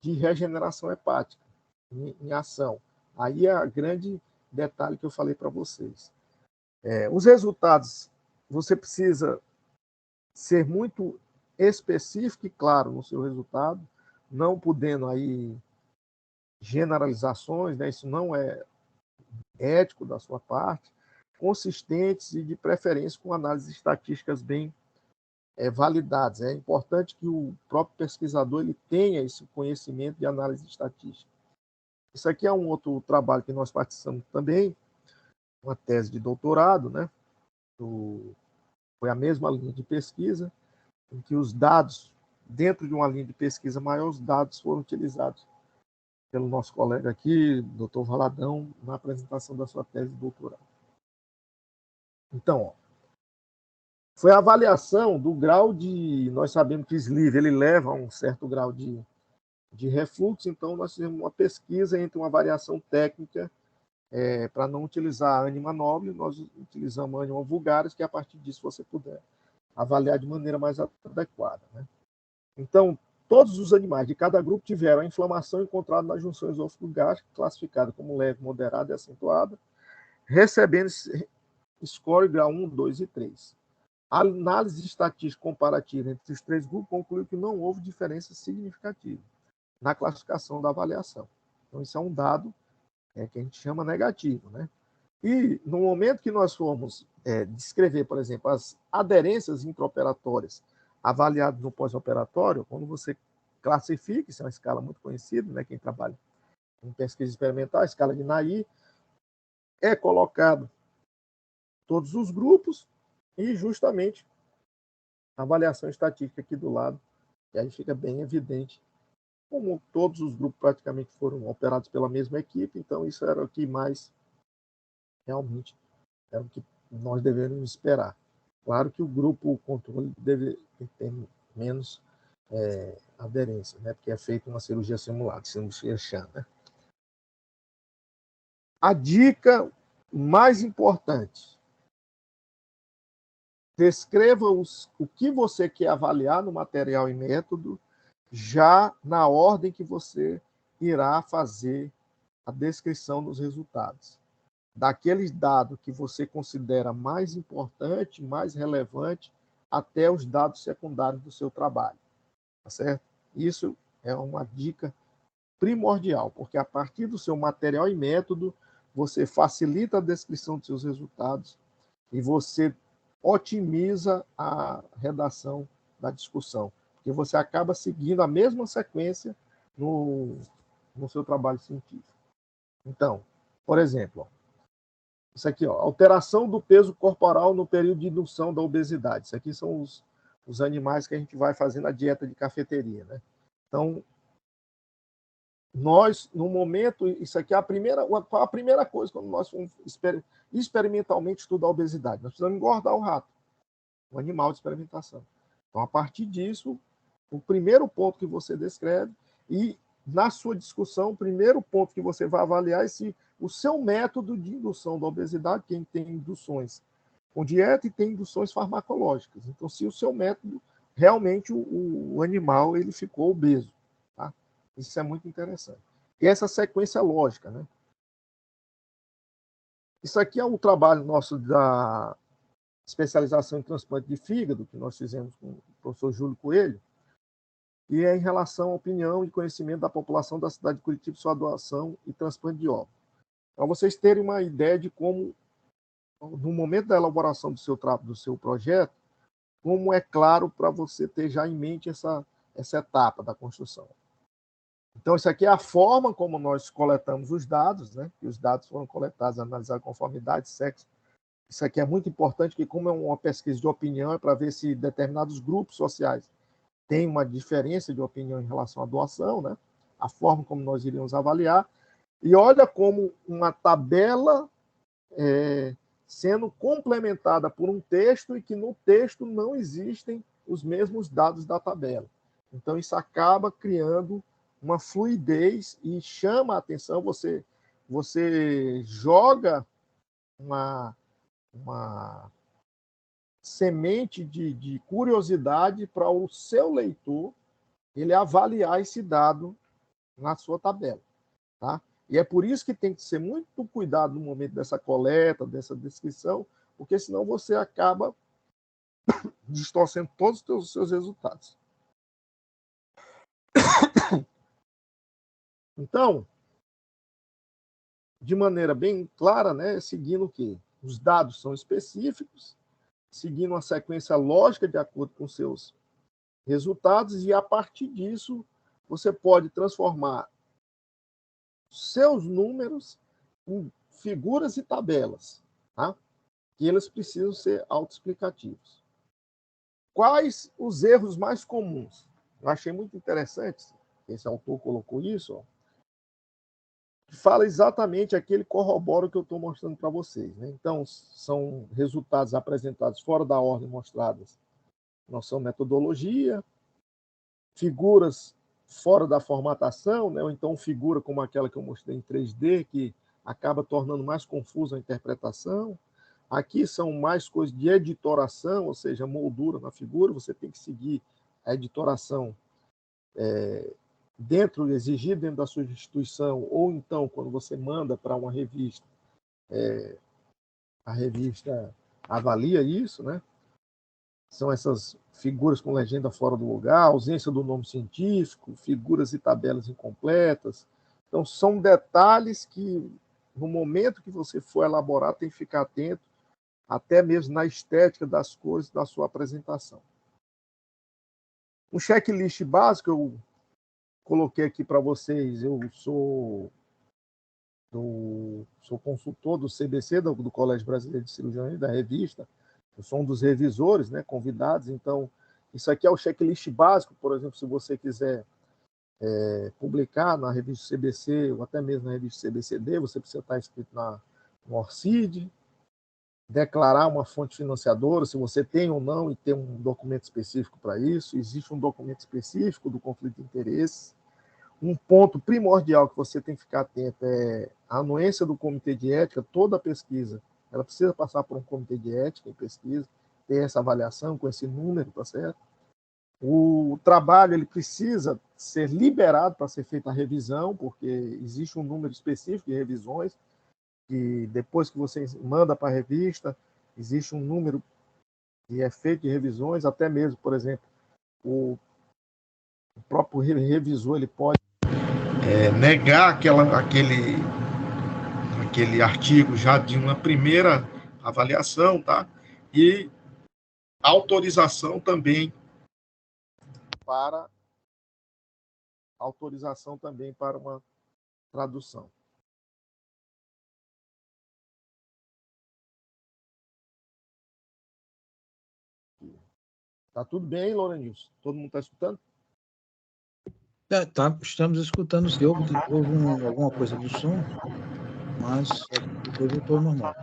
de regeneração hepática em ação. Aí é o grande detalhe que eu falei para vocês. Os resultados, você precisa ser muito específico e claro no seu resultado, não podendo aí generalizações, né? Isso não é ético da sua parte, consistentes e de preferência com análises estatísticas bem validadas. É importante que o próprio pesquisador ele tenha esse conhecimento de análise estatística. Isso aqui é um outro trabalho que nós participamos também, uma tese de doutorado, né? Foi a mesma linha de pesquisa, em que os dados, dentro de uma linha de pesquisa maior, os dados foram utilizados pelo nosso colega aqui, doutor Valadão, na apresentação da sua tese de doutorado. Então, foi a avaliação do grau de... Nós sabemos que o sleeve ele leva a um certo grau de refluxo, então nós fizemos uma pesquisa entre uma variação técnica para não utilizar a ânima nobre, nós utilizamos a ânima vulgaris, que a partir disso você puder avaliar de maneira mais adequada. Né? Então, todos os animais de cada grupo tiveram a inflamação encontrada na junção esôfago-gástrica, classificada como leve, moderada e acentuada, recebendo score grau 1, 2 e 3. A análise estatística comparativa entre os três grupos concluiu que não houve diferença significativa na classificação da avaliação. Então, isso é um dado que a gente chama negativo. Né? E, no momento que nós formos descrever, por exemplo, as aderências intraoperatórias avaliadas no pós-operatório, quando você classifica, isso é uma escala muito conhecida, né? Quem trabalha em pesquisa experimental, a escala de Nair, é colocado todos os grupos e justamente a avaliação estatística aqui do lado, e aí fica bem evidente como todos os grupos praticamente foram operados pela mesma equipe, então isso era o que mais realmente era o que nós deveríamos esperar. Claro que o grupo controle deve ter menos aderência, né? Porque é feita uma cirurgia simulada, cirurgia Chan, né? A dica mais importante: descreva o que você quer avaliar no material e método, já na ordem que você irá fazer a descrição dos resultados. Daqueles dados que você considera mais importante, mais relevante, até os dados secundários do seu trabalho. Tá certo? Isso é uma dica primordial, porque a partir do seu material e método, você facilita a descrição dos seus resultados e você otimiza a redação da discussão, porque você acaba seguindo a mesma sequência no seu trabalho científico. Então, por exemplo, isso aqui, alteração do peso corporal no período de indução da obesidade. Isso aqui são os animais que a gente vai fazer na dieta de cafeteria. Né? Então, nós, no momento, isso aqui é a primeira coisa quando nós vamos experimentalmente estudar a obesidade. Nós precisamos engordar o rato, o animal de experimentação. Então, a partir disso, o primeiro ponto que você descreve e, na sua discussão, o primeiro ponto que você vai avaliar é se o seu método de indução da obesidade, quem tem induções com dieta e tem induções farmacológicas. Então, se o seu método, realmente o animal ele ficou obeso. Tá? Isso é muito interessante. E essa sequência lógica, né? Isso aqui é o trabalho nosso da especialização em transplante de fígado, que nós fizemos com o professor Júlio Coelho, e é em relação à opinião e conhecimento da população da cidade de Curitiba, sua doação e transplante de órgãos. Para vocês terem uma ideia de como, no momento da elaboração do seu projeto, como é claro para você ter já em mente essa etapa da construção. Então, isso aqui é a forma como nós coletamos os dados, né? E os dados foram coletados, analisados conformidade, sexo. Isso aqui é muito importante, que como é uma pesquisa de opinião, é para ver se determinados grupos sociais têm uma diferença de opinião em relação à doação, né? A forma como nós iríamos avaliar. E olha como uma tabela sendo complementada por um texto e que no texto não existem os mesmos dados da tabela. Então, isso acaba criando uma fluidez e chama a atenção, você joga uma semente de curiosidade para o seu leitor ele avaliar esse dado na sua tabela. Tá? E é por isso que tem que ser muito cuidado no momento dessa coleta, dessa descrição, porque senão você acaba distorcendo todos os seus resultados. Então, de maneira bem clara, né, seguindo o quê? Os dados são específicos, seguindo uma sequência lógica de acordo com seus resultados, e a partir disso você pode transformar seus números em figuras e tabelas, tá? Que eles precisam ser autoexplicativos. Quais os erros mais comuns? Eu achei muito interessante, esse autor colocou isso, ó, que fala exatamente aquele corrobora que eu estou mostrando para vocês. Né? Então, são resultados apresentados fora da ordem mostradas na nossa metodologia, figuras fora da formatação, né? Ou então figura como aquela que eu mostrei em 3D, que acaba tornando mais confusa a interpretação. Aqui são mais coisas de editoração, ou seja, moldura na figura, você tem que seguir a editoração exigido dentro da sua instituição, ou então, quando você manda para uma revista, a revista avalia isso, né? São essas figuras com legenda fora do lugar, ausência do nome científico, figuras e tabelas incompletas. Então, são detalhes que, no momento que você for elaborar, tem que ficar atento, até mesmo na estética das cores da sua apresentação. Um checklist básico, eu coloquei aqui para vocês, eu sou consultor do CBC, do Colégio Brasileiro de Cirurgião, da revista, eu sou um dos revisores, né, convidados, então isso aqui é o checklist básico, por exemplo, se você quiser publicar na revista CBC, ou até mesmo na revista CBCD, você precisa estar inscrito no ORCID, declarar uma fonte financiadora, se você tem ou não, e ter um documento específico para isso, existe um documento específico do conflito de interesses. Um ponto primordial que você tem que ficar atento é a anuência do comitê de ética, toda a pesquisa, ela precisa passar por um comitê de ética e pesquisa, ter essa avaliação com esse número, tá certo? O trabalho ele precisa ser liberado para ser feita a revisão, porque existe um número específico de revisões, que depois que você manda para a revista, existe um número que é feito de revisões, até mesmo, por exemplo, o próprio revisor ele pode negar aquele artigo já de uma primeira avaliação, tá? E autorização também para uma tradução. Tá tudo bem aí, Lourenilson? Todo mundo está escutando? Tá, estamos escutando, se houve alguma coisa do som, mas depois voltou ao normal.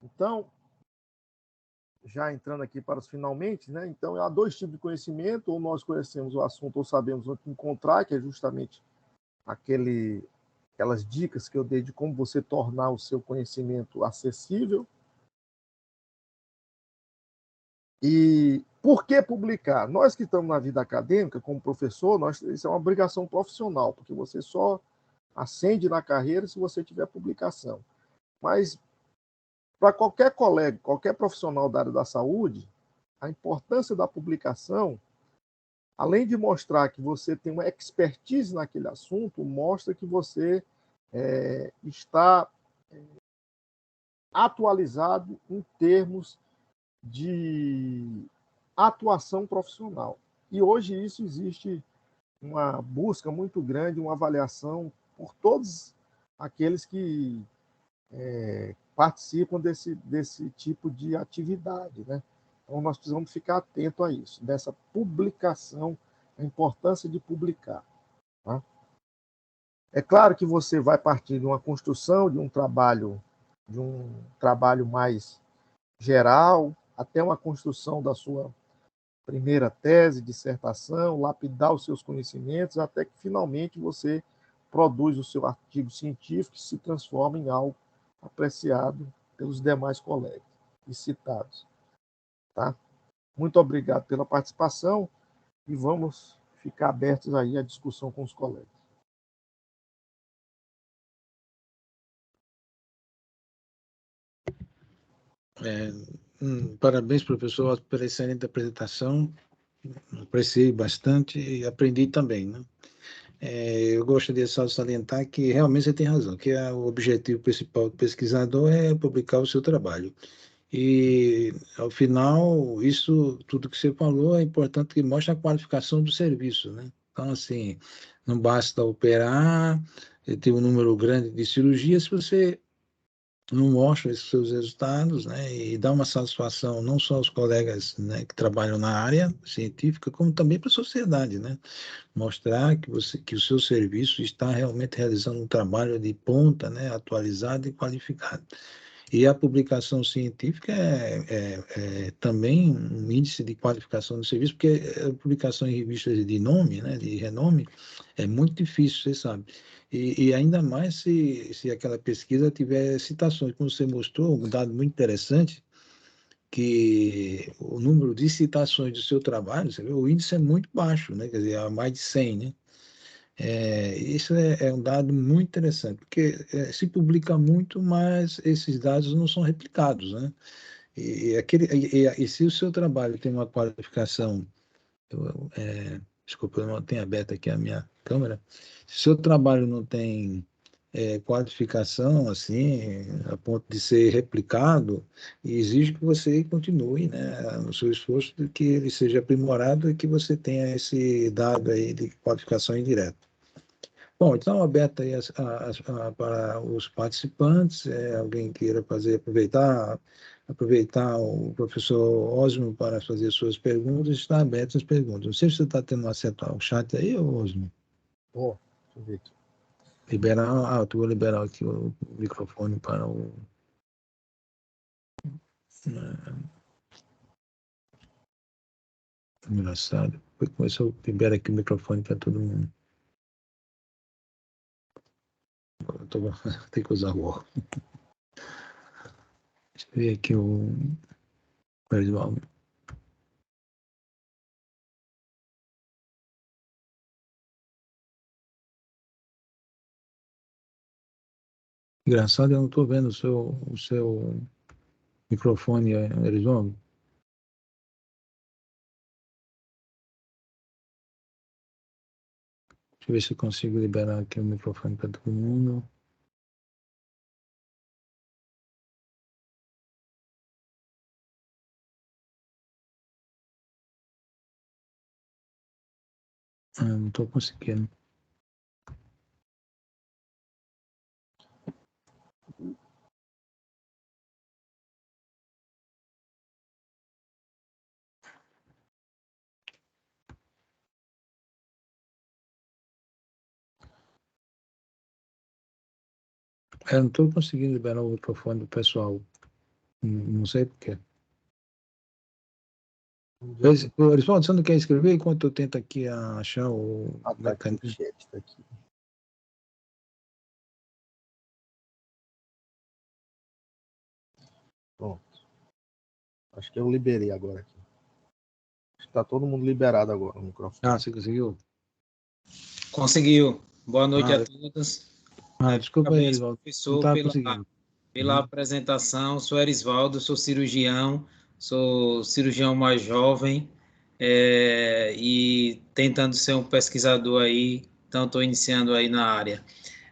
Então, já entrando aqui para os finalmente, né? Então, há dois tipos de conhecimento: ou nós conhecemos o assunto ou sabemos onde encontrar, que é justamente aquelas dicas que eu dei de como você tornar o seu conhecimento acessível. E por que publicar? Nós que estamos na vida acadêmica, como professor, isso é uma obrigação profissional, porque você só ascende na carreira se você tiver publicação. Mas, para qualquer colega, qualquer profissional da área da saúde, a importância da publicação, além de mostrar que você tem uma expertise naquele assunto, mostra que você está atualizado em termos de atuação profissional. E hoje isso existe uma busca muito grande, uma avaliação por todos aqueles que participam desse tipo de atividade, né? Então nós precisamos ficar atento a isso, dessa publicação, a importância de publicar. Tá? É claro que você vai partir de uma construção de um trabalho mais geral, até uma construção da sua primeira tese, dissertação, lapidar os seus conhecimentos, até que finalmente você produz o seu artigo científico que se transforma em algo apreciado pelos demais colegas e citados. Tá? Muito obrigado pela participação e vamos ficar abertos aí à discussão com os colegas. Parabéns, professor, pela excelente apresentação. Apreciei bastante e aprendi também, né? Eu gostaria só de salientar que realmente você tem razão, que o objetivo principal do pesquisador é publicar o seu trabalho. E, ao final, isso tudo que você falou é importante que mostre a qualificação do serviço, né? Então, assim, não basta operar, ter um número grande de cirurgias, se você não mostra esses seus resultados, né, e dá uma satisfação não só aos colegas, né, que trabalham na área científica, como também para a sociedade, né, mostrar que o seu serviço está realmente realizando um trabalho de ponta, né, atualizado e qualificado. E a publicação científica é também um índice de qualificação do serviço, porque a publicação em revistas de nome, né, de renome, é muito difícil, você sabe. E ainda mais se aquela pesquisa tiver citações, como você mostrou, um dado muito interessante, que o número de citações do seu trabalho, você vê, o índice é muito baixo, né, quer dizer, há mais de 100, né? Isso é um dado muito interessante, porque se publica muito, mas esses dados não são replicados, né? E se o seu trabalho tem uma qualificação, desculpa, eu não tenho aberto aqui a minha câmera, se o seu trabalho não tem qualificação, assim, a ponto de ser replicado, exige que você continue, né, no seu esforço, de que ele seja aprimorado e que você tenha esse dado aí de qualificação indireta. Bom, então, aberta aí para os participantes, alguém queira aproveitar o professor Osmo para fazer suas perguntas, está aberto as perguntas. Não sei se você está tendo acesso ao chat aí, Osmo. Deixa eu ver aqui. Eu vou liberar aqui o microfone para o... Engraçado. Depois eu libero aqui o microfone para todo mundo. Tem que usar o óculos. Deixa eu ver aqui o visual. Engraçado, eu não estou vendo o seu microfone, Elizondo. Deixa eu ver se eu consigo liberar aqui o microfone para todo mundo. Não estou conseguindo. Eu não estou conseguindo liberar o microfone do pessoal. Não sei por quê. Orisvaldo, você não quer escrever enquanto eu tento aqui achar o mecanismo? O chat tá aqui. Pronto. Acho que eu liberei agora aqui. Está todo mundo liberado agora no microfone. Você conseguiu? Conseguiu. Boa noite a todos. Desculpa aí, Erisvaldo. Não estava conseguindo. Pela apresentação. Sou Erisvaldo, sou cirurgião mais jovem e tentando ser um pesquisador aí, então estou iniciando aí na área.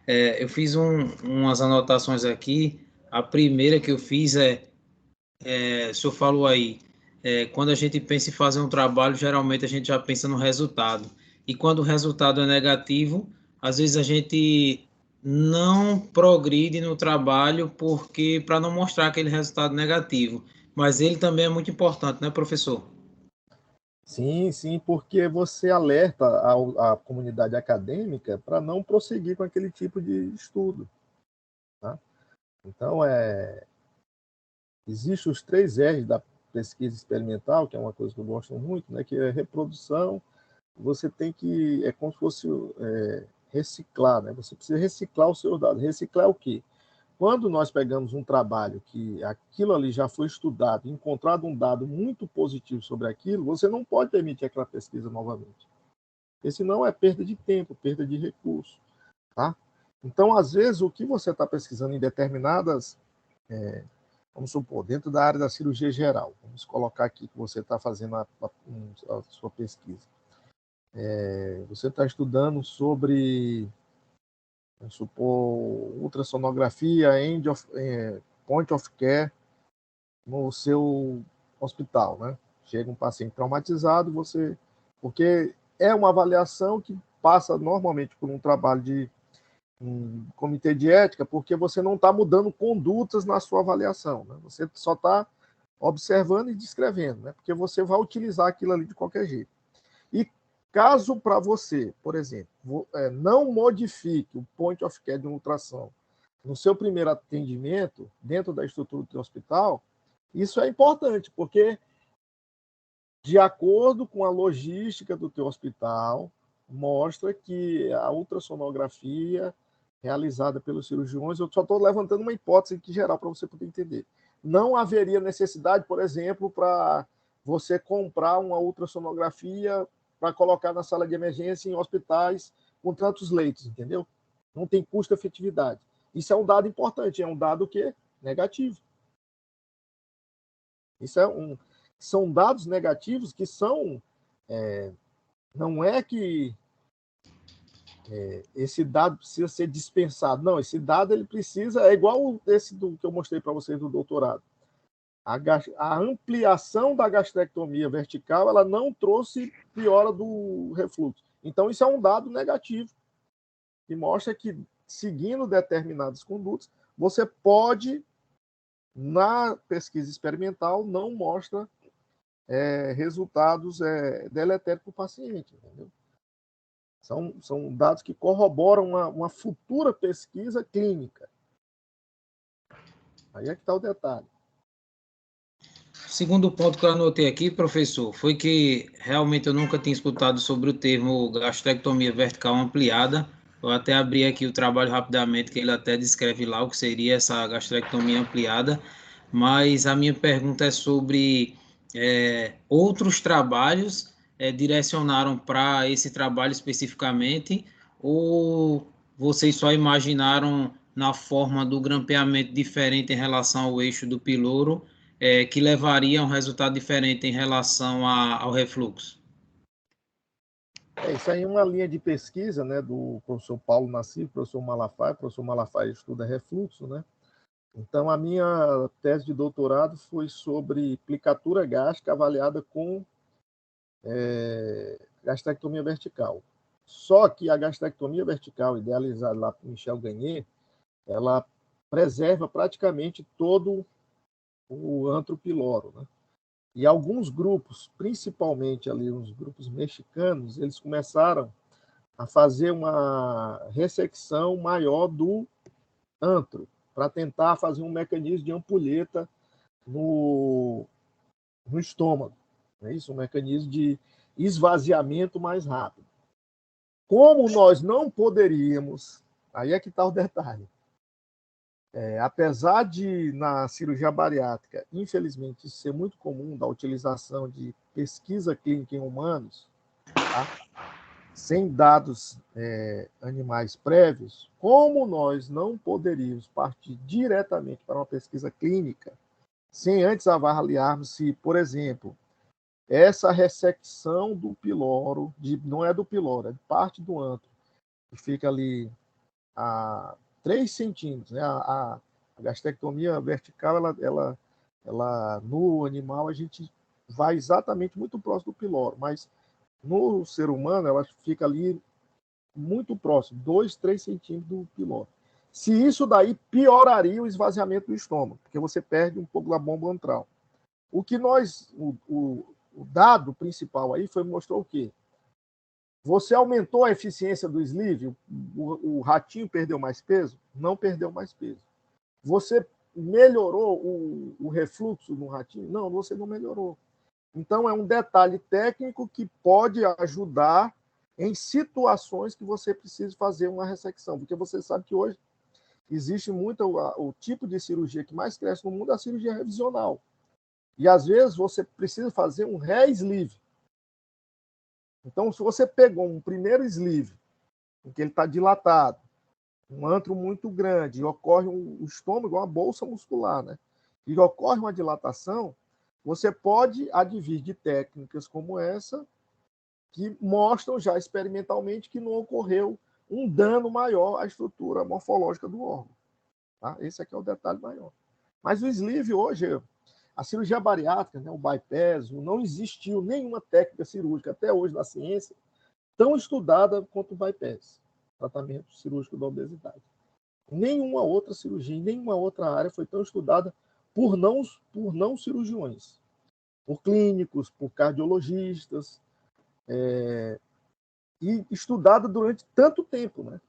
Eu fiz umas anotações aqui. A primeira que eu fiz o senhor falou aí, quando a gente pensa em fazer um trabalho, geralmente a gente já pensa no resultado. E quando o resultado é negativo, às vezes a gente não progride no trabalho porque para não mostrar aquele resultado negativo. Mas ele também é muito importante, né, professor? Sim, sim, porque você alerta a comunidade acadêmica para não prosseguir com aquele tipo de estudo. Tá? Então, existem os 3 R's da pesquisa experimental, que é uma coisa que eu gosto muito, né, que é reprodução. Você tem que, é como se fosse reciclar, né? Você precisa reciclar os seus dados. Reciclar o quê? Quando nós pegamos um trabalho que aquilo ali já foi estudado, encontrado um dado muito positivo sobre aquilo, você não pode permitir aquela pesquisa novamente. Porque senão é perda de tempo, perda de recurso. Tá? Então, às vezes, o que você está pesquisando em determinadas, vamos supor, dentro da área da cirurgia geral, vamos colocar aqui que você está fazendo a sua pesquisa. Você está estudando sobre, vamos supor, ultrassonografia, point of care no seu hospital, né? Chega um paciente traumatizado, porque é uma avaliação que passa normalmente por um trabalho de um comitê de ética, porque você não está mudando condutas na sua avaliação, né? Você só está observando e descrevendo, né? Porque você vai utilizar aquilo ali de qualquer jeito. E caso para você, por exemplo, não modifique o point of care de uma ultrassom no seu primeiro atendimento, dentro da estrutura do hospital, isso é importante, porque de acordo com a logística do teu hospital, mostra que a ultrassonografia realizada pelos cirurgiões, eu só estou levantando uma hipótese aqui geral para você poder entender. Não haveria necessidade, por exemplo, para você comprar uma ultrassonografia para colocar na sala de emergência em hospitais com tantos leitos, entendeu? Não tem custo-efetividade. Isso é um dado importante, é um dado que é negativo. Isso são dados negativos que são... não é que esse dado precisa ser dispensado. Não, esse dado ele precisa... É igual esse que eu mostrei para vocês do doutorado. A ampliação da gastrectomia vertical ela não trouxe piora do refluxo. Então, isso é um dado negativo, que mostra que, seguindo determinadas condutas, você pode, na pesquisa experimental, não mostra resultados deletérios para o paciente. Entendeu? São dados que corroboram uma futura pesquisa clínica. Aí é que está o detalhe. Segundo ponto que eu anotei aqui, professor, foi que realmente eu nunca tinha escutado sobre o termo gastrectomia vertical ampliada. Eu até abri aqui o trabalho rapidamente, que ele até descreve lá o que seria essa gastrectomia ampliada, mas a minha pergunta é sobre outros trabalhos direcionaram para esse trabalho especificamente, ou vocês só imaginaram na forma do grampeamento diferente em relação ao eixo do piloro, que levaria a um resultado diferente em relação ao refluxo? Isso aí é uma linha de pesquisa, né, do professor Paulo Nassif, professor Malafaia. O professor Malafaia estuda refluxo, né? Então, a minha tese de doutorado foi sobre plicatura gástrica avaliada com gastrectomia vertical. Só que a gastrectomia vertical, idealizada lá por Michel Gagné, ela preserva praticamente todo o antro piloro, né? E alguns grupos, principalmente ali os grupos mexicanos, eles começaram a fazer uma ressecção maior do antro, para tentar fazer um mecanismo de ampulheta no estômago. É isso, um mecanismo de esvaziamento mais rápido. Como nós não poderíamos, aí é que está o detalhe, apesar de, na cirurgia bariátrica, infelizmente, ser muito comum da utilização de pesquisa clínica em humanos, tá? Sem dados animais prévios, como nós não poderíamos partir diretamente para uma pesquisa clínica, sem antes avaliarmos se, por exemplo, essa ressecção do piloro, não é do piloro, é de parte do antro, que fica ali a 3 centímetros, né? A gastrectomia vertical, ela no animal, a gente vai exatamente muito próximo do piloro, mas no ser humano, ela fica ali muito próximo, 2, 3 centímetros do piloro. Se isso daí pioraria o esvaziamento do estômago, porque você perde um pouco da bomba antral. O que o dado principal aí mostrou o quê? Você aumentou a eficiência do sleeve, o ratinho perdeu mais peso? Não perdeu mais peso. Você melhorou o refluxo no ratinho? Não, você não melhorou. Então, é um detalhe técnico que pode ajudar em situações que você precisa fazer uma ressecção, porque você sabe que hoje existe muito o tipo de cirurgia que mais cresce no mundo é a cirurgia revisional. E, às vezes, você precisa fazer um re-sleeve. Então, se você pegou um primeiro sleeve, em que ele está dilatado, um antro muito grande, e ocorre o estômago, uma bolsa muscular, né? E ocorre uma dilatação, você pode advir de técnicas como essa, que mostram já experimentalmente que não ocorreu um dano maior à estrutura morfológica do órgão. Tá? Esse aqui é o detalhe maior. Mas o sleeve hoje, a cirurgia bariátrica, né, o bypass, não existiu nenhuma técnica cirúrgica até hoje na ciência tão estudada quanto o bypass, tratamento cirúrgico da obesidade. Nenhuma outra cirurgia, em nenhuma outra área foi tão estudada por não cirurgiões, por clínicos, por cardiologistas, e estudada durante tanto tempo, né?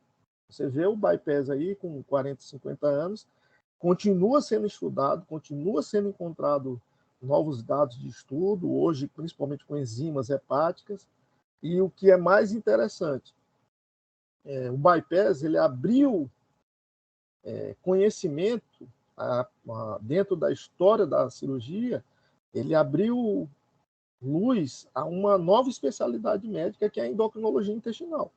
Você vê o bypass aí com 40, 50 anos, continua sendo estudado, continua sendo encontrado novos dados de estudo, hoje principalmente com enzimas hepáticas, e o que é mais interessante, o bypass ele abriu conhecimento dentro da história da cirurgia, ele abriu luz a uma nova especialidade médica, que é a endocrinologia intestinal.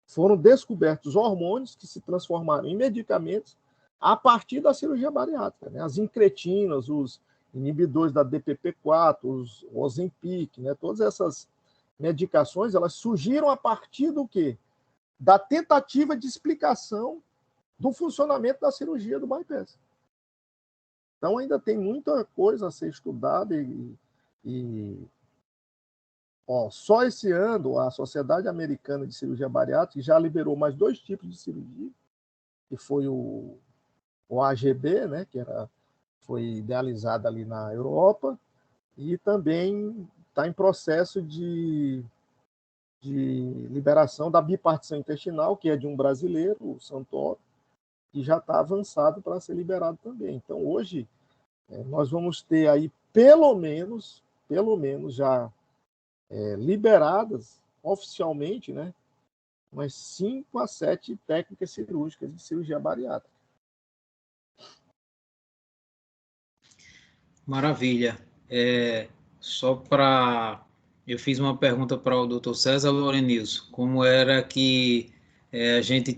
Foram descobertos hormônios que se transformaram em medicamentos a partir da cirurgia bariátrica, né? As incretinas, os inibidores da DPP-4, os Ozempic, né? Todas essas medicações, elas surgiram a partir do quê? Da tentativa de explicação do funcionamento da cirurgia do bypass. Então, ainda tem muita coisa a ser estudada só esse ano, a Sociedade Americana de Cirurgia Bariátrica já liberou mais 2 tipos de cirurgia, que foi o AGB, né, foi idealizado ali na Europa, e também está em processo de liberação da bipartição intestinal, que é de um brasileiro, o Santoro, que já está avançado para ser liberado também. Então, hoje, nós vamos ter aí, pelo menos já liberadas oficialmente, né, umas 5 a 7 técnicas cirúrgicas de cirurgia bariátrica. Maravilha. Só para... Eu fiz uma pergunta para o Dr. César Lourenilson, como era que a gente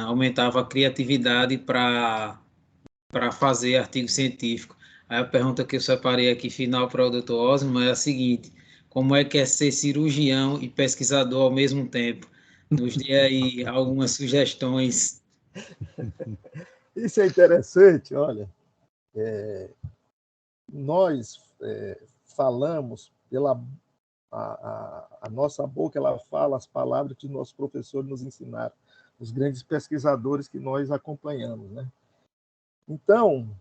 aumentava a criatividade para fazer artigo científico. Aí a pergunta que eu separei aqui final para o Dr. Osmo é a seguinte: como é que é ser cirurgião e pesquisador ao mesmo tempo? Nos dê aí algumas sugestões. Isso é interessante, olha. Nós falamos a nossa boca, ela fala as palavras que nossos professores nos ensinaram, os grandes pesquisadores que nós acompanhamos, né? Então,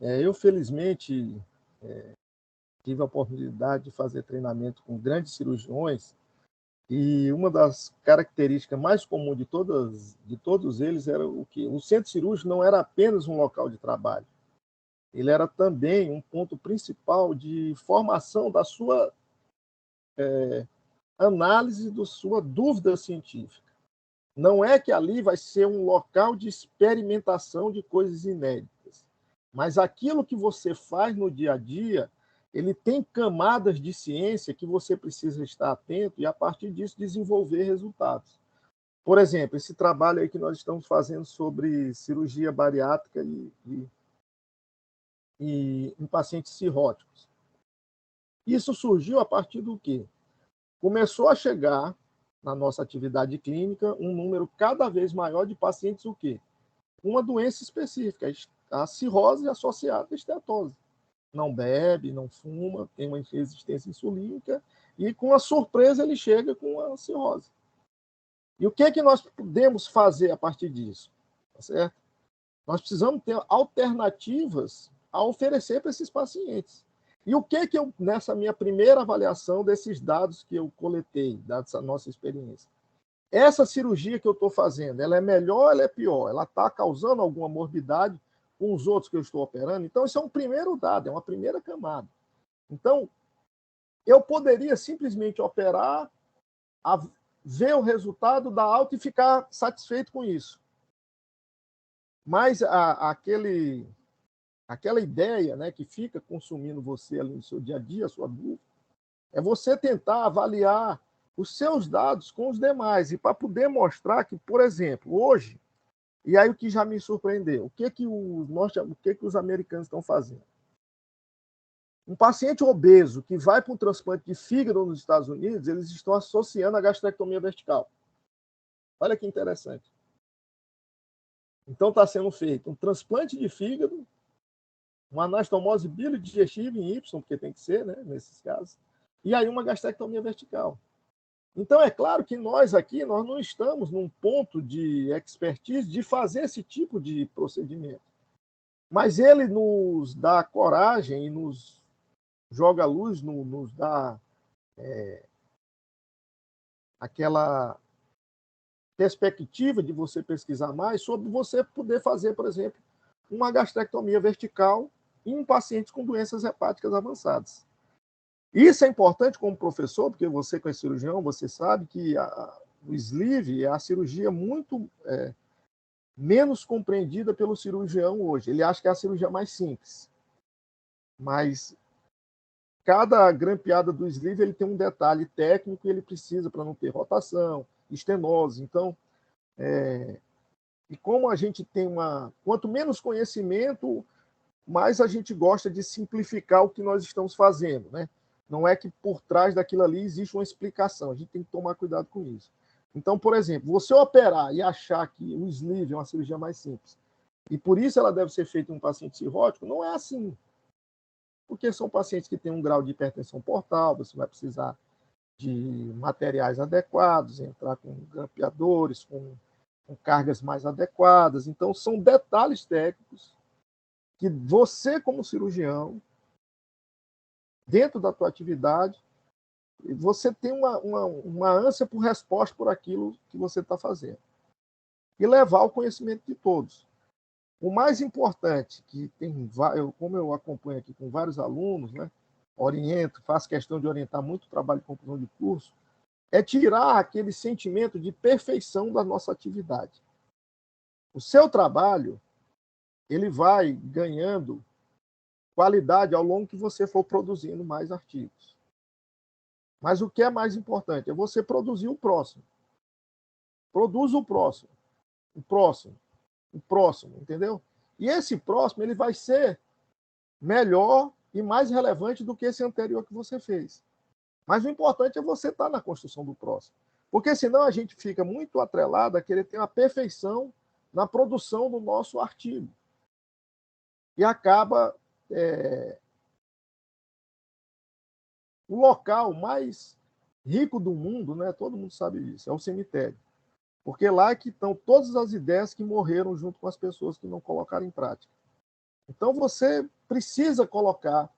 eu felizmente tive a oportunidade de fazer treinamento com grandes cirurgiões, e uma das características mais comuns de todos eles era o quê? O centro cirúrgico não era apenas um local de trabalho, ele era também um ponto principal de formação da sua análise, da sua dúvida científica. Não é que ali vai ser um local de experimentação de coisas inéditas, mas aquilo que você faz no dia a dia, ele tem camadas de ciência que você precisa estar atento e, a partir disso, desenvolver resultados. Por exemplo, esse trabalho aí que nós estamos fazendo sobre cirurgia bariátrica e em pacientes cirróticos. Isso surgiu a partir do quê? Começou a chegar na nossa atividade clínica um número cada vez maior de pacientes o quê? Uma doença específica, a cirrose associada à estetose. Não bebe, não fuma, tem uma resistência insulínica e, com a surpresa, ele chega com a cirrose. E o que é que nós podemos fazer a partir disso? Tá certo? Nós precisamos ter alternativas a oferecer para esses pacientes. E o que eu, nessa minha primeira avaliação desses dados que eu coletei, dessa nossa experiência? Essa cirurgia que eu estou fazendo, ela é melhor ou ela é pior? Ela está causando alguma morbidade com os outros que eu estou operando? Então, isso é um primeiro dado, é uma primeira camada. Então, eu poderia simplesmente operar, ver o resultado da alta e ficar satisfeito com isso. Mas aquela ideia, né, que fica consumindo você ali no seu dia a dia, a sua dúvida, é você tentar avaliar os seus dados com os demais e para poder mostrar que, por exemplo, hoje, e aí o que já me surpreendeu, o que os americanos estão fazendo? Um paciente obeso que vai para um transplante de fígado nos Estados Unidos, eles estão associando a gastrectomia vertical. Olha que interessante. Então está sendo feito um transplante de fígado, uma anastomose bilodigestiva em Y, porque tem que ser, né, nesses casos, e aí uma gastrectomia vertical. Então, é claro que nós aqui nós não estamos num ponto de expertise de fazer esse tipo de procedimento. Mas ele nos dá coragem e nos joga luz, nos dá aquela perspectiva de você pesquisar mais sobre você poder fazer, por exemplo, uma gastrectomia vertical em pacientes com doenças hepáticas avançadas. Isso é importante como professor, porque você, que é cirurgião, você sabe que o sleeve é a cirurgia muito menos compreendida pelo cirurgião hoje. Ele acha que é a cirurgia mais simples. Mas cada grampeada do sleeve ele tem um detalhe técnico que ele precisa para não ter rotação, estenose. Então, e como a gente tem quanto menos conhecimento, mais a gente gosta de simplificar o que nós estamos fazendo, né? Não é que por trás daquilo ali existe uma explicação. A gente tem que tomar cuidado com isso. Então, por exemplo, você operar e achar que o sleeve é uma cirurgia mais simples, e por isso ela deve ser feita em um paciente cirrótico, não é assim. Porque são pacientes que têm um grau de hipertensão portal, você vai precisar de materiais adequados, entrar com grampeadores, com cargas mais adequadas. Então, são detalhes técnicos que você, como cirurgião, dentro da tua atividade, você tem uma ânsia por resposta por aquilo que você está fazendo. E levar o conhecimento de todos. O mais importante, que como eu acompanho aqui com vários alunos, né, oriento, faço questão de orientar muito o trabalho de conclusão de curso, é tirar aquele sentimento de perfeição da nossa atividade. O seu trabalho, ele vai ganhando qualidade ao longo que você for produzindo mais artigos. Mas o que é mais importante é você produzir o próximo. Produza o próximo. O próximo. O próximo, entendeu? E esse próximo ele vai ser melhor e mais relevante do que esse anterior que você fez. Mas o importante é você estar na construção do próximo. Porque senão a gente fica muito atrelado a querer ter uma perfeição na produção do nosso artigo. E acaba o local mais rico do mundo, né? Todo mundo sabe disso, é o cemitério. Porque lá é que estão todas as ideias que morreram junto com as pessoas que não colocaram em prática. Então você precisa colocar,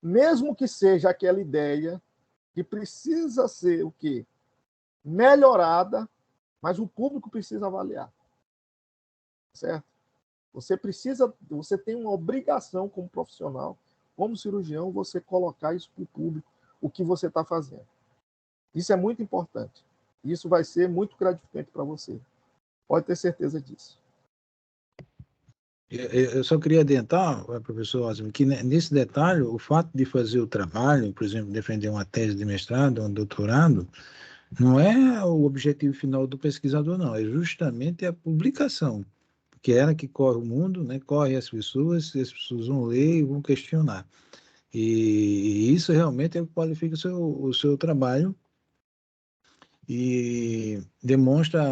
mesmo que seja aquela ideia que precisa ser o quê? Melhorada, mas o público precisa avaliar. Certo? Você tem uma obrigação como profissional, como cirurgião, você colocar isso para o público, o que você está fazendo. Isso é muito importante. Isso vai ser muito gratificante para você. Pode ter certeza disso. Eu só queria adiantar, professor Osmo, que nesse detalhe, o fato de fazer o trabalho, por exemplo, defender uma tese de mestrado, um doutorado, não é o objetivo final do pesquisador, não. É justamente a publicação, porque é ela que corre o mundo, né? Corre as pessoas vão ler e vão questionar. E isso realmente é o que qualifica o seu trabalho e demonstra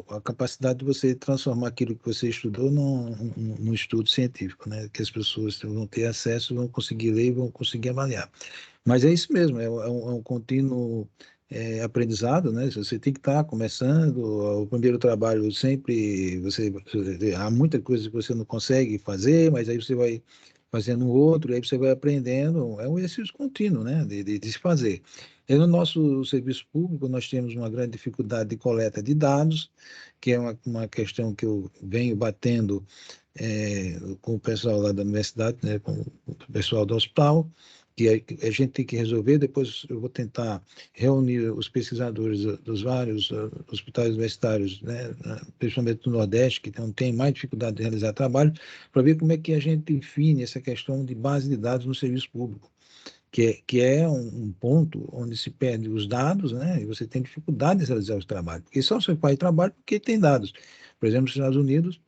a capacidade de você transformar aquilo que você estudou num estudo científico, né? Que as pessoas vão ter acesso, vão conseguir ler e vão conseguir avaliar. Mas é isso mesmo, é um contínuo aprendizado, né? Você tem que estar começando, o primeiro trabalho sempre, há muita coisa que você não consegue fazer, mas aí você vai fazendo um outro, aí você vai aprendendo, é um exercício contínuo, né? De se fazer. E no nosso serviço público, nós temos uma grande dificuldade de coleta de dados, que é uma questão que eu venho batendo com o pessoal lá da universidade, né, com o pessoal do hospital, que a gente tem que resolver. Depois eu vou tentar reunir os pesquisadores dos vários hospitais universitários, né, principalmente do Nordeste, que tem mais dificuldade de realizar trabalho, para ver como é que a gente define essa questão de base de dados no serviço público, que é um ponto onde se perde os dados, né, e você tem dificuldade de realizar os trabalhos, porque só você faz trabalho porque tem dados. Por exemplo, nos Estados Unidos,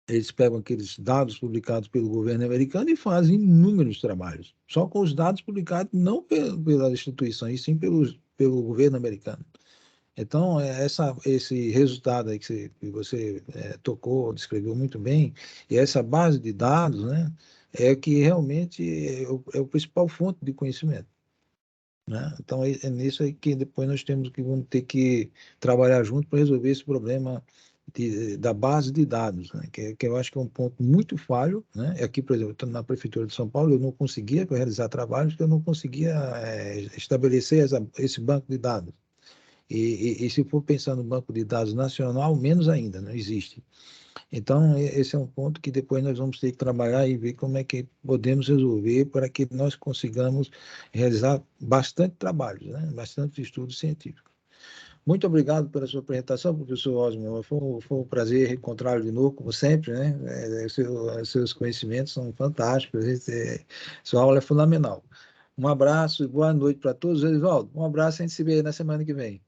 eles pegam aqueles dados publicados pelo governo americano e fazem inúmeros trabalhos, só com os dados publicados não pelas instituições, e sim pelo governo americano. Então, esse resultado aí que você tocou, descreveu muito bem, e essa base de dados, né, é que realmente é o principal fonte de conhecimento, né? Então, é nisso aí que depois vamos ter que trabalhar junto para resolver esse problema da base de dados, né? Que eu acho que é um ponto muito falho, né? Aqui, por exemplo, na Prefeitura de São Paulo, eu não conseguia realizar trabalhos, porque eu não conseguia estabelecer esse banco de dados. E se for pensar no banco de dados nacional, menos ainda, não existe. Então, esse é um ponto que depois nós vamos ter que trabalhar e ver como é que podemos resolver para que nós consigamos realizar bastante trabalhos, né? Bastante estudos científicos. Muito obrigado pela sua apresentação, professor Osmo. Foi um prazer encontrá-lo de novo, como sempre, né? Seus conhecimentos são fantásticos, sua aula é fundamental. Um abraço e boa noite para todos. Edivaldo, um abraço, a gente se vê na semana que vem.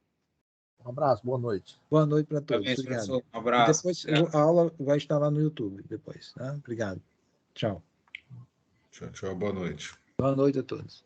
Um abraço, boa noite. Boa noite para todos. Obrigado. Um abraço. E depois a aula vai estar lá no YouTube depois, tá? Obrigado. Tchau. Tchau, tchau. Boa noite. Boa noite a todos.